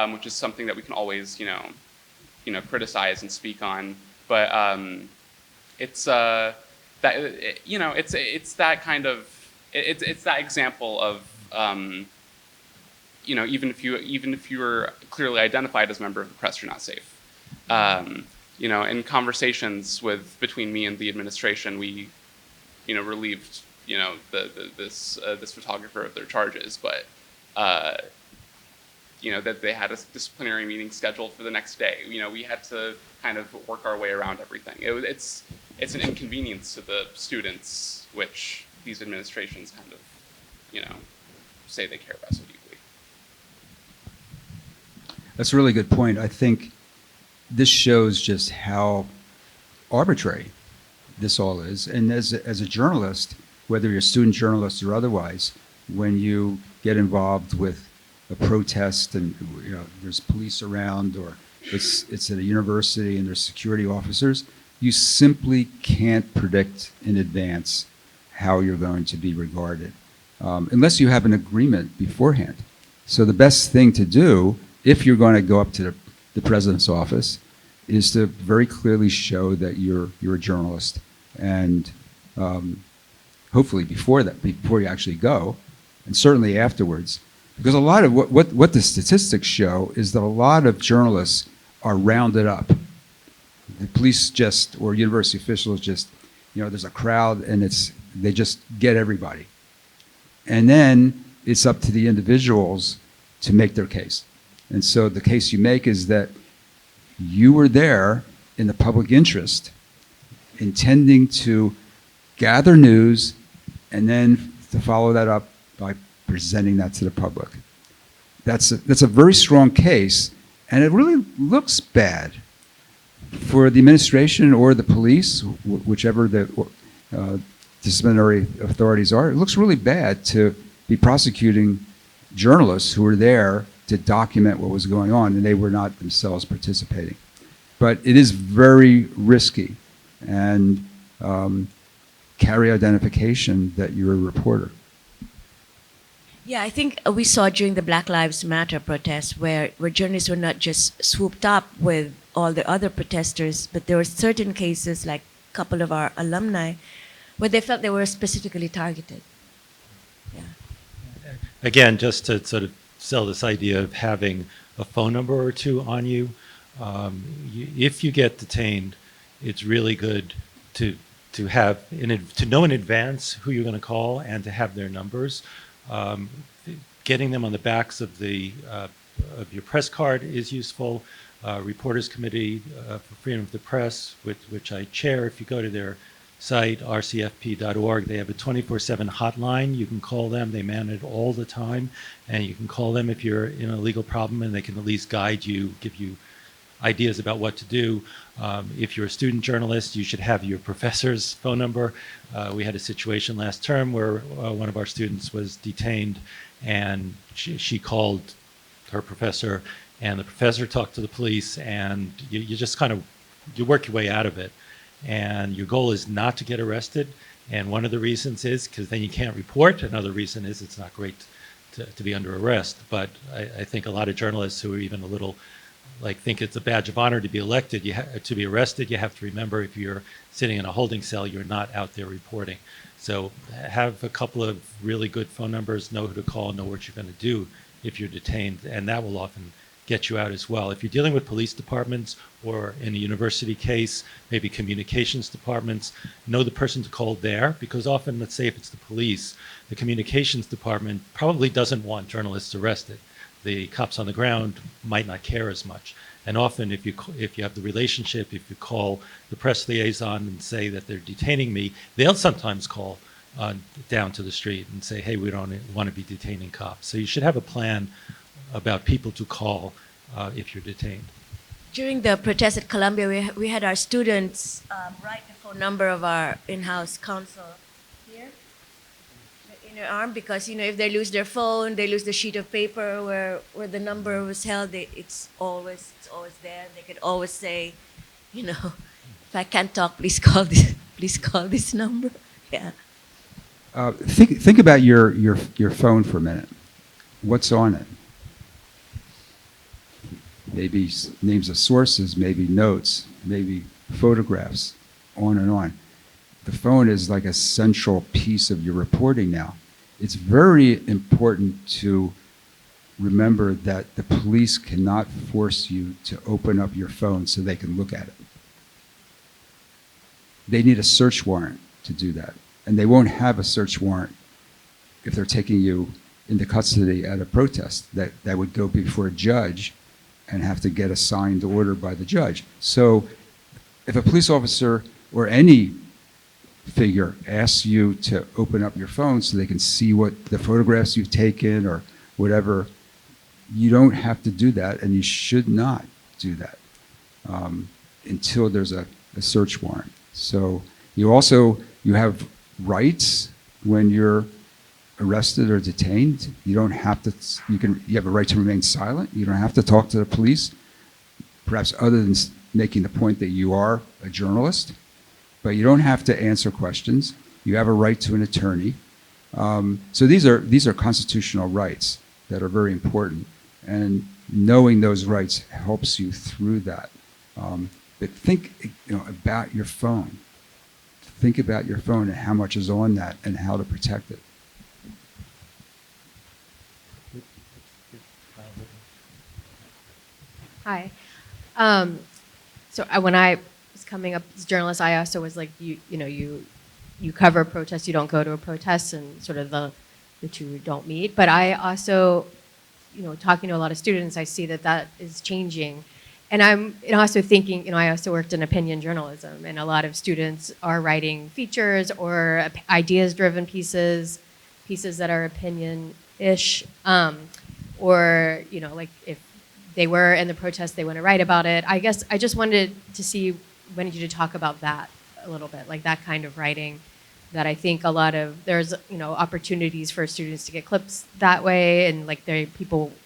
which is something that we can always, criticize and speak on. But it's that kind of it's that example of. Even if you're clearly identified as a member of the press, you're not safe. In conversations between me and the administration, we, relieved, this photographer of their charges, but, that they had a disciplinary meeting scheduled for the next day. We had to kind of work our way around everything. It's an inconvenience to the students, which these administrations kind of, say they care about so deeply. That's a really good point. I think this shows just how arbitrary this all is. And as a journalist, whether you're a student journalist or otherwise, when you get involved with a protest and there's police around, or it's at a university and there's security officers, you simply can't predict in advance how you're going to be regarded, unless you have an agreement beforehand. So the best thing to do, if you're going to go up to the president's office, is to very clearly show that you're a journalist, and hopefully before you actually go, and certainly afterwards, because a lot of what the statistics show is that a lot of journalists are rounded up. The police or university officials there's a crowd and they just get everybody. And then it's up to the individuals to make their case. And so the case you make is that you were there in the public interest, intending to gather news and then to follow that up by presenting that to the public. That's a very strong case, and it really looks bad for the administration or the police, whichever the disciplinary authorities are. It looks really bad to be prosecuting journalists who were there to document what was going on, and they were not themselves participating. But it is very risky, and carry identification that you're a reporter. Yeah, I think we saw during the Black Lives Matter protests where journalists were not just swooped up with all the other protesters, but there were certain cases, like a couple of our alumni, where they felt they were specifically targeted. Yeah. Again, just to sort of sell this idea of having a phone number or two on you, if you get detained, it's really good to know in advance who you're going to call and to have their numbers. Getting them on the backs of your press card is useful. Reporters Committee for Freedom of the Press, which I chair, if you go to their site, rcfp.org, they have a 24/7 hotline. You can call them. They man it all the time. And you can call them if you're in a legal problem, and they can at least guide you, give you ideas about what to do. If you're a student journalist, you should have your professor's phone number. We had a situation last term where one of our students was detained, and she called her professor, and the professor talked to the police, and you just kind of, you work your way out of it. And your goal is not to get arrested. And one of the reasons is because then you can't report. Another reason is it's not great to be under arrest. But I think a lot of journalists who are even a little think it's a badge of honor to be elected, to be arrested, you have to remember if you're sitting in a holding cell, you're not out there reporting. So have a couple of really good phone numbers, know who to call, know what you're going to do if you're detained, and that will often get you out as well. If you're dealing with police departments or in a university case, maybe communications departments, know the person to call there, because often, let's say if it's the police, the communications department probably doesn't want journalists arrested. The cops on the ground might not care as much. And often if you have the relationship, if you call the press liaison and say that they're detaining me, they'll sometimes call down to the street and say, hey, we don't want to be detaining cops. So you should have a plan about people to call if you're detained. During the protest at Columbia, we had our students write the phone number of our in-house counsel here, in their arm, because if they lose their phone, they lose the sheet of paper where the number was held. It's always there. They could always say, if I can't talk, please call this number. Yeah. Think about your phone for a minute. What's on it? Maybe names of sources, maybe notes, maybe photographs, on and on. The phone is like a central piece of your reporting now. It's very important to remember that the police cannot force you to open up your phone so they can look at it. They need a search warrant to do that. And they won't have a search warrant if they're taking you into custody at a protest. That would go before a judge and have to get a signed order by the judge. So if a police officer or any figure asks you to open up your phone so they can see what the photographs you've taken or whatever, you don't have to do that, and you should not do that until there's a search warrant. So you have rights when you're arrested or detained. You don't have to. You have a right to remain silent. You don't have to talk to the police. perhaps other than making the point that you are a journalist, but you don't have to answer questions. You have a right to an attorney. So these are constitutional rights that are very important, and knowing those rights helps you through that. But think, about your phone. Think about your phone and how much is on that and how to protect it. Hi. When I was coming up as a journalist, I also was like, you cover protests, you don't go to a protest, and sort of the two don't meet. But I also, talking to a lot of students, I see that is changing. And I'm also thinking, I also worked in opinion journalism, and a lot of students are writing features or ideas-driven pieces that are opinion-ish, or, like if they were in the protest, they want to write about it. I guess I just wanted to wanted you to talk about that a little bit, like that kind of writing that I think there's, opportunities for students to get clips that way, and like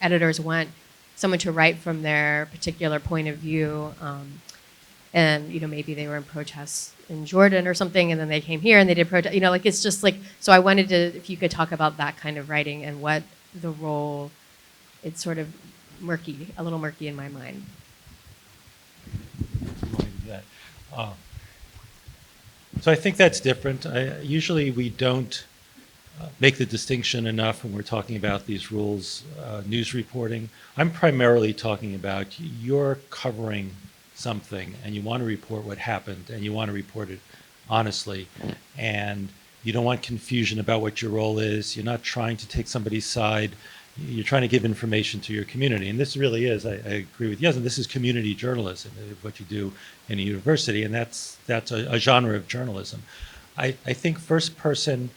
editors want someone to write from their particular point of view, and maybe they were in protests in Jordan or something, and then they came here and they did protest. It's just like, so I wanted to, if you could talk about that kind of writing and what the role. It's sort of murky, a little murky in my mind. So I think that's different. Usually we don't make the distinction enough when we're talking about these rules, news reporting. I'm primarily talking about you're covering something and you want to report what happened and you want to report it honestly, and you don't want confusion about what your role is. You're not trying to take somebody's side. You're trying to give information to your community. And this really is, I agree with Yasmin, this is community journalism, what you do in a university, and that's a genre of journalism. I think first person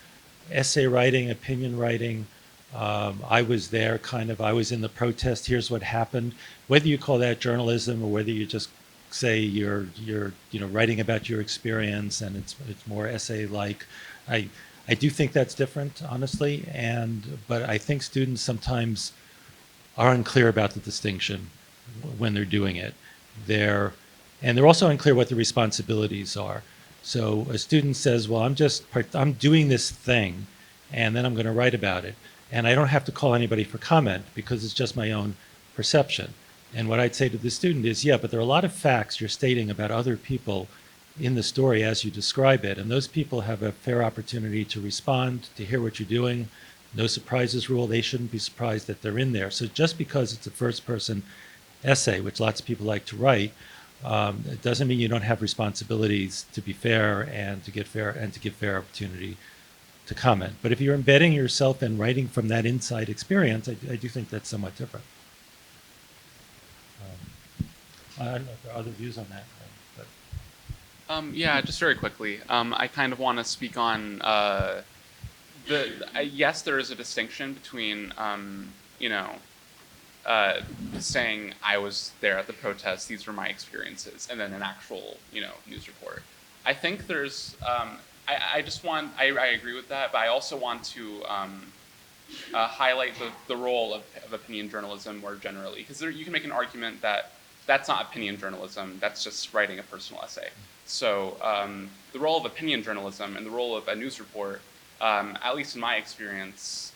essay writing, opinion writing, I was there I was in the protest, here's what happened. Whether you call that journalism or whether you just say you're writing about your experience and it's more essay-like, I do think that's different, honestly, but I think students sometimes are unclear about the distinction when they're doing it. They're also unclear what the responsibilities are. So a student says, well, I'm doing this thing, and then I'm going to write about it. And I don't have to call anybody for comment because it's just my own perception. And what I'd say to the student is, yeah, but there are a lot of facts you're stating about other people in the story as you describe it, and those people have a fair opportunity to respond, to hear what you're doing. No surprises rule, they shouldn't be surprised that they're in there. So just because it's a first-person essay, which lots of people like to write, it doesn't mean you don't have responsibilities to be fair and to give fair opportunity to comment. But if you're embedding yourself and writing from that inside experience, I do think that's somewhat different. I don't know if there are other views on that. Yeah, just very quickly. I kind of want to speak on yes, there is a distinction between, saying I was there at the protest, these were my experiences, and then an actual, news report. I think there's, I agree with that, but I also want to highlight the role of opinion journalism more generally, because you can make an argument that that's not opinion journalism, that's just writing a personal essay. So the role of opinion journalism and the role of a news report, at least in my experience,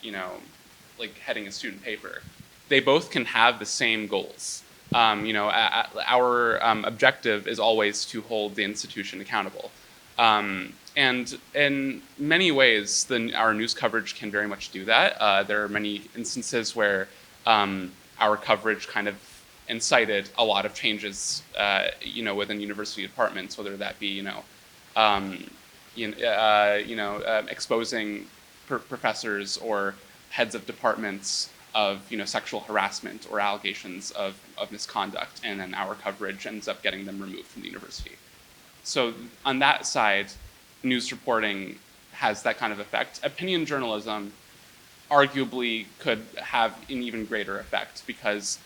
like heading a student paper, they both can have the same goals. Our objective is always to hold the institution accountable. And in many ways, our news coverage can very much do that. There are many instances where our coverage kind of incited a lot of changes, within university departments, whether that be, exposing professors or heads of departments of, sexual harassment or allegations of misconduct, and then our coverage ends up getting them removed from the university. So on that side, news reporting has that kind of effect. Opinion journalism arguably could have an even greater effect because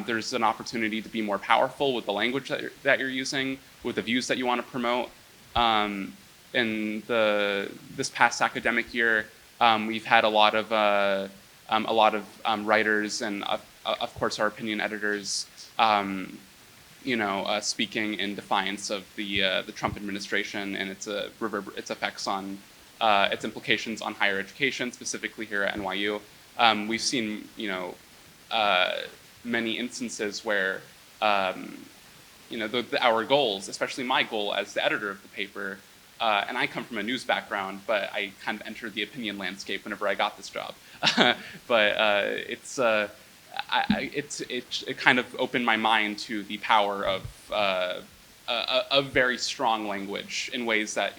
there's an opportunity to be more powerful with the language that you're using, with the views that you want to promote. In this past academic year, we've had a lot of writers and of course our opinion editors speaking in defiance of the Trump administration and its effects on its implications on higher education, specifically here at NYU. We've seen many instances where our goals, especially my goal as the editor of the paper, and I come from a news background, but I kind of entered the opinion landscape whenever I got this job. But it kind of opened my mind to the power of very strong language in ways that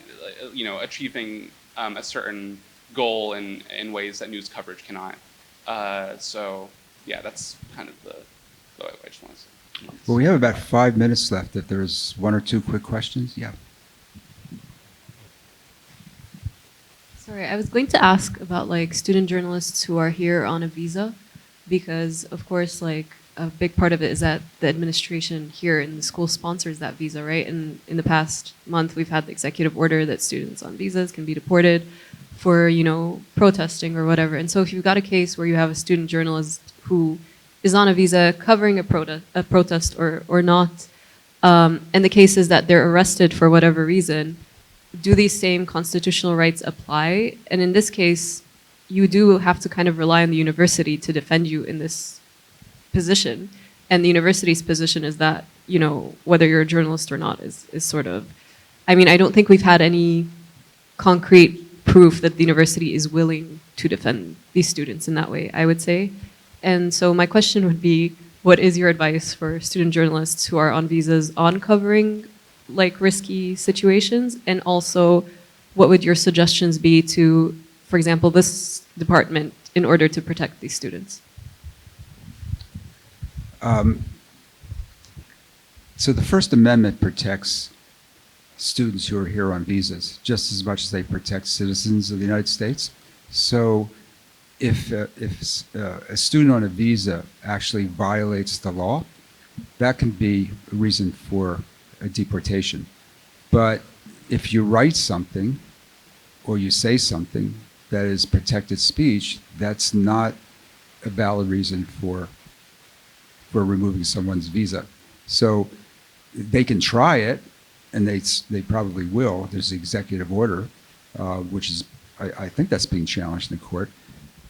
achieving a certain goal in ways that news coverage cannot. So yeah, that's kind of the way I just want to say. Well, we have about 5 minutes left. If there's one or two quick questions, yeah. Sorry, I was going to ask about like student journalists who are here on a visa, because of course, like a big part of it is that the administration here in the school sponsors that visa, right? And in the past month, we've had the executive order that students on visas can be deported for, protesting or whatever. And so if you've got a case where you have a student journalist who is on a visa covering a protest or not, and the case is that they're arrested for whatever reason, do these same constitutional rights apply? And in this case, you do have to kind of rely on the university to defend you in this position. And the university's position is that, whether you're a journalist or not is sort of, I mean, I don't think we've had any concrete proof that the university is willing to defend these students in that way, I would say. And so my question would be, what is your advice for student journalists who are on visas on covering like risky situations? And also, what would your suggestions be to, for example, this department in order to protect these students? So the First Amendment protects students who are here on visas just as much as they protect citizens of the United States. So if a student on a visa actually violates the law, that can be a reason for a deportation. But if you write something or you say something that is protected speech, that's not a valid reason for removing someone's visa. So they can try it, and they probably will. There's the executive order, which is, I think that's being challenged in the court.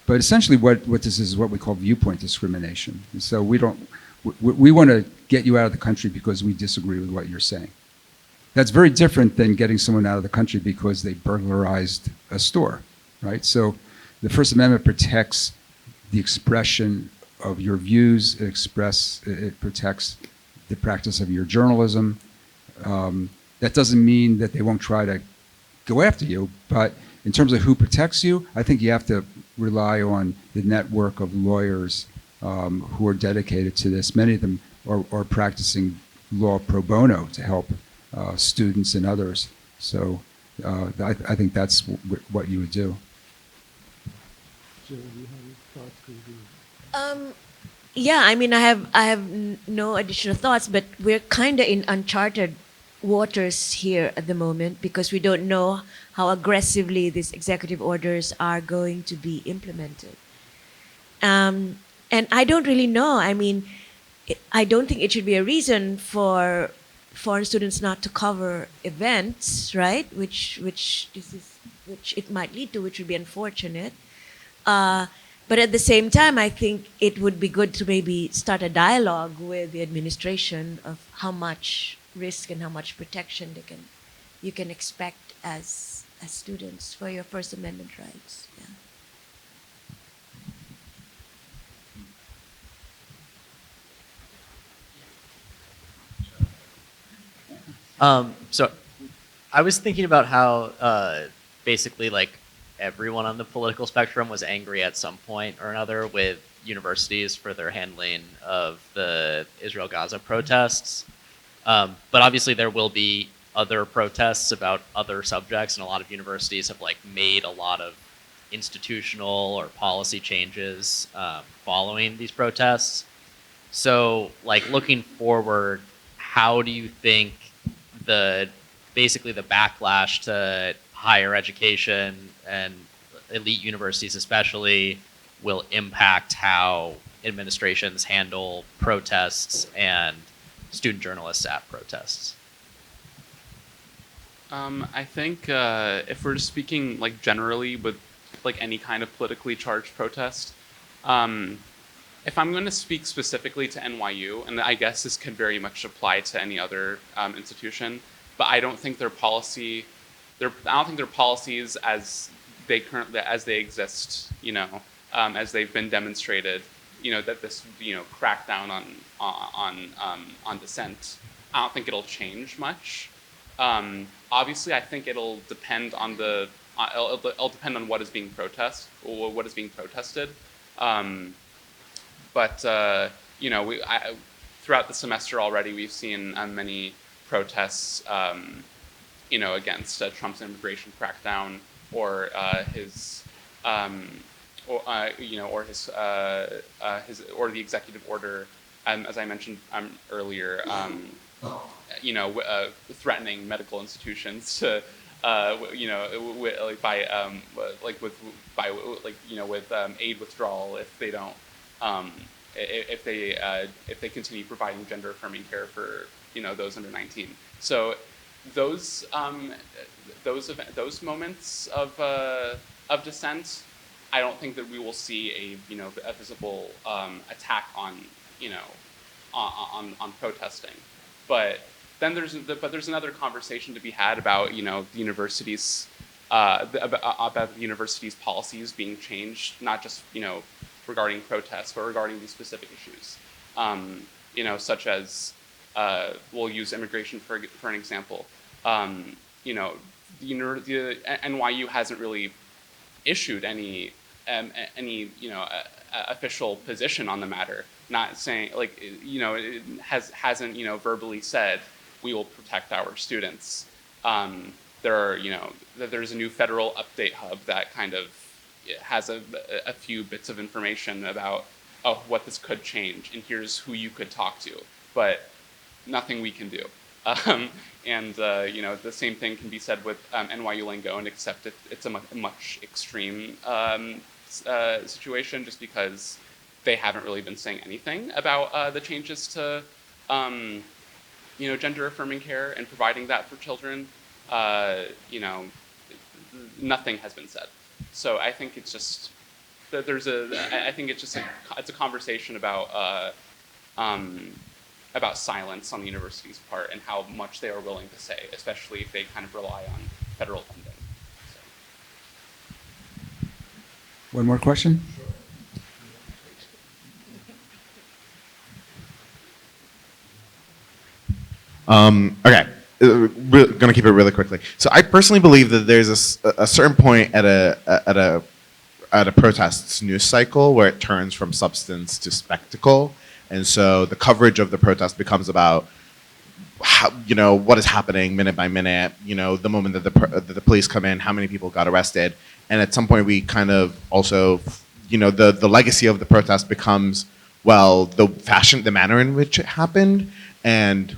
But essentially what this is what we call viewpoint discrimination. And so we want to get you out of the country because we disagree with what you're saying. That's very different than getting someone out of the country because they burglarized a store, right? So the First Amendment protects the expression of your views. It protects the practice of your journalism. That doesn't mean that they won't try to go after you, but in terms of who protects you, I think you have to rely on the network of lawyers who are dedicated to this. Many of them are practicing law pro bono to help students and others. So I think that's what you would do. Yeah, I mean, I have no additional thoughts, but we're kind of in uncharted waters here at the moment because we don't know how aggressively these executive orders are going to be implemented. And I don't really know. I mean, I don't think it should be a reason for foreign students not to cover events, right? Which it might lead to, which would be unfortunate. But at the same time, I think it would be good to maybe start a dialogue with the administration of how much risk and how much protection you can expect as students for your First Amendment rights. Yeah. So I was thinking about how basically like everyone on the political spectrum was angry at some point or another with universities for their handling of the Israel-Gaza protests. But obviously there will be other protests about other subjects, and a lot of universities have like made a lot of institutional or policy changes following these protests. So like looking forward, how do you think basically the backlash to higher education and elite universities especially will impact how administrations handle protests and student journalists at protests? I think if we're speaking like generally with like any kind of politically charged protest, if I'm going to speak specifically to NYU, and I guess this could very much apply to any other institution, but I don't think their policy, I don't think their policies as they exist, as they've been demonstrated, that this crackdown on dissent, I don't think it'll change much. Obviously, I think it'll depend on it'll depend on what is being protested. But throughout the semester already, we've seen many protests, against Trump's immigration crackdown or his or the executive order, as I mentioned earlier. Threatening medical institutions to, with aid withdrawal if they don't, if they continue providing gender affirming care for those under 19. So those moments of dissent, I don't think that we will see a visible attack on on protesting. But then there's another conversation to be had about the universities about the university's policies being changed, not just regarding protests, but regarding these specific issues. Such as we'll use immigration for an example. The NYU hasn't really issued any official position on the matter. Not saying it hasn't verbally said we will protect our students. There's a new federal update hub that kind of has a few bits of information about what this could change, and here's who you could talk to, but nothing we can do. The same thing can be said with NYU Langone, except it's a much extreme situation, just because they haven't really been saying anything about the changes to gender affirming care and providing that for children. Nothing has been said. So I think it's just that it's a conversation about silence on the university's part and how much they are willing to say, especially if they kind of rely on federal funding. So. One more question? Okay, we're gonna keep it really quickly. So I personally believe that there's a certain point at a protest's news cycle where it turns from substance to spectacle, and so the coverage of the protest becomes about how, what is happening minute by minute. The moment that the police come in, how many people got arrested, and at some point we kind of also, the legacy of the protest becomes, well, the manner in which it happened, and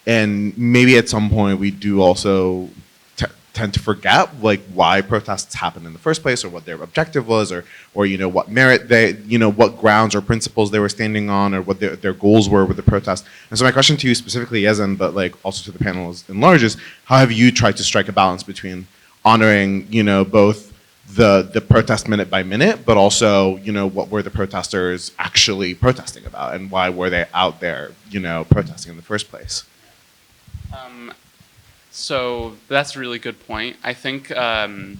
maybe at some point we do also tend to forget why protests happened in the first place, or what their objective was, or what merit what grounds or principles they were standing on, or what their goals were with the protest. And so my question to you specifically, Yezen, but also to the panel in large, is how have you tried to strike a balance between honoring both the protest minute by minute, but also what were the protesters actually protesting about, and why were they out there protesting in the first place? So that's a really good point. I think the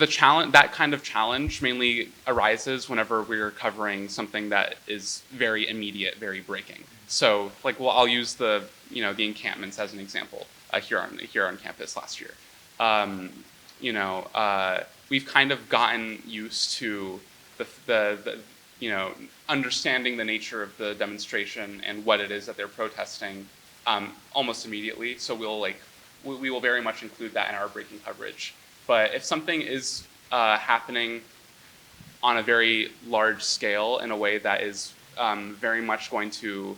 challenge, that kind of challenge, mainly arises whenever we're covering something that is very immediate, very breaking. So, I'll use the encampments as an example here on campus last year. We've kind of gotten used to the understanding the nature of the demonstration and what it is that they're protesting almost immediately. So we will very much include that in our breaking coverage. But if something is happening on a very large scale in a way that is very much going to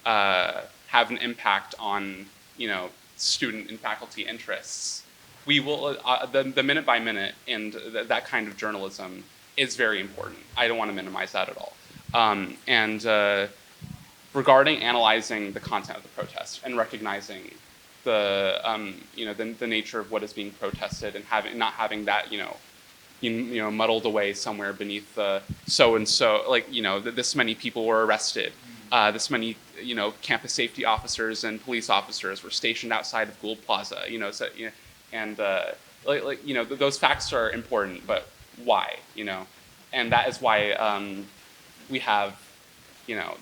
have an impact on student and faculty interests, we will the minute by minute and that kind of journalism is very important. I don't want to minimize that at all. regarding analyzing the content of the protest and recognizing the the nature of what is being protested and not having that muddled away somewhere beneath the so and so, like this many people were arrested, this many campus safety officers and police officers were stationed outside of Gould Plaza, and those facts are important, but why, and that is why we have,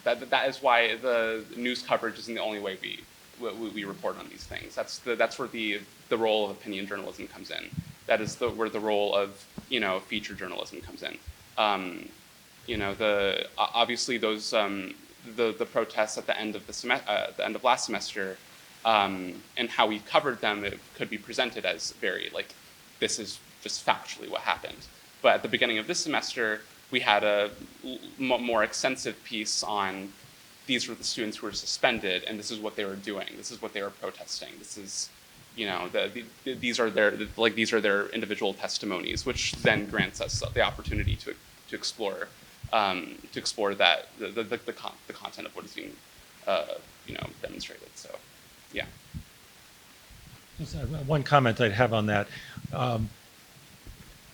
that is why the news coverage isn't the only way we report on these things. That's where the role of opinion journalism comes in. That is where the role of feature journalism comes in. Obviously those the protests at the end of the end of last semester, and how we covered them, it could be presented as very this is just factually what happened. But at the beginning of this semester, we had a more extensive piece on these were the students who were suspended, and this is what they were doing. This is what they were protesting. This is, these are their individual testimonies, which then grants us the opportunity to explore that the content of what is being demonstrated. So, yeah. Just one comment I'd have on that.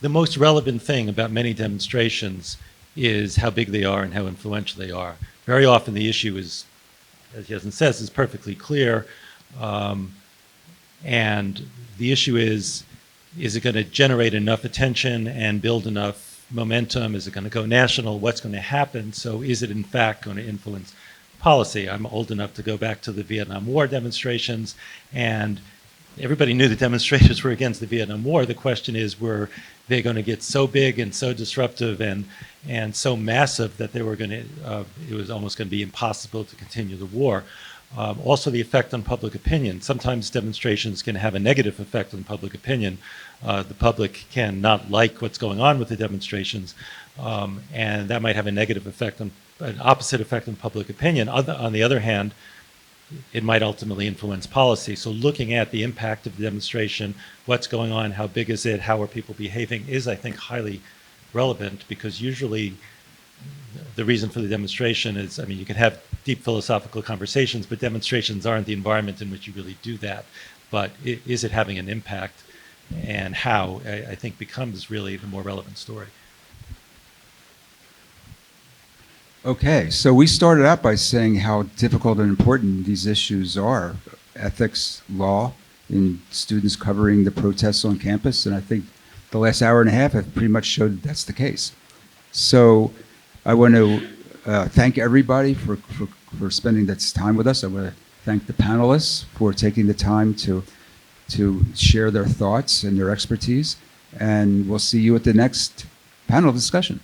The most relevant thing about many demonstrations is how big they are and how influential they are. Very often the issue is, as Yasmin says, is perfectly clear. And the issue is it going to generate enough attention and build enough momentum? Is it going to go national? What's going to happen? So is it in fact going to influence policy? I'm old enough to go back to the Vietnam War demonstrations, and everybody knew the demonstrators were against the Vietnam War. The question is, were they going to get so big and so disruptive and so massive that they were going to, it was almost going to be impossible to continue the war? Also, the effect on public opinion. Sometimes demonstrations can have a negative effect on public opinion. The public can not like what's going on with the demonstrations, and that might have a negative effect on, an opposite effect on public opinion. On the other hand, it might ultimately influence policy. So looking at the impact of the demonstration, what's going on, how big is it, how are people behaving, is, I think, highly relevant, because usually the reason for the demonstration is, I mean, you can have deep philosophical conversations, but demonstrations aren't the environment in which you really do that. But is it having an impact, and how, I think, becomes really the more relevant story. Okay, so we started out by saying how difficult and important these issues are, ethics, law, in students covering the protests on campus, and I think the last hour and a half have pretty much showed that's the case. So I want to thank everybody for spending this time with us. I want to thank the panelists for taking the time to share their thoughts and their expertise, and we'll see you at the next panel discussion.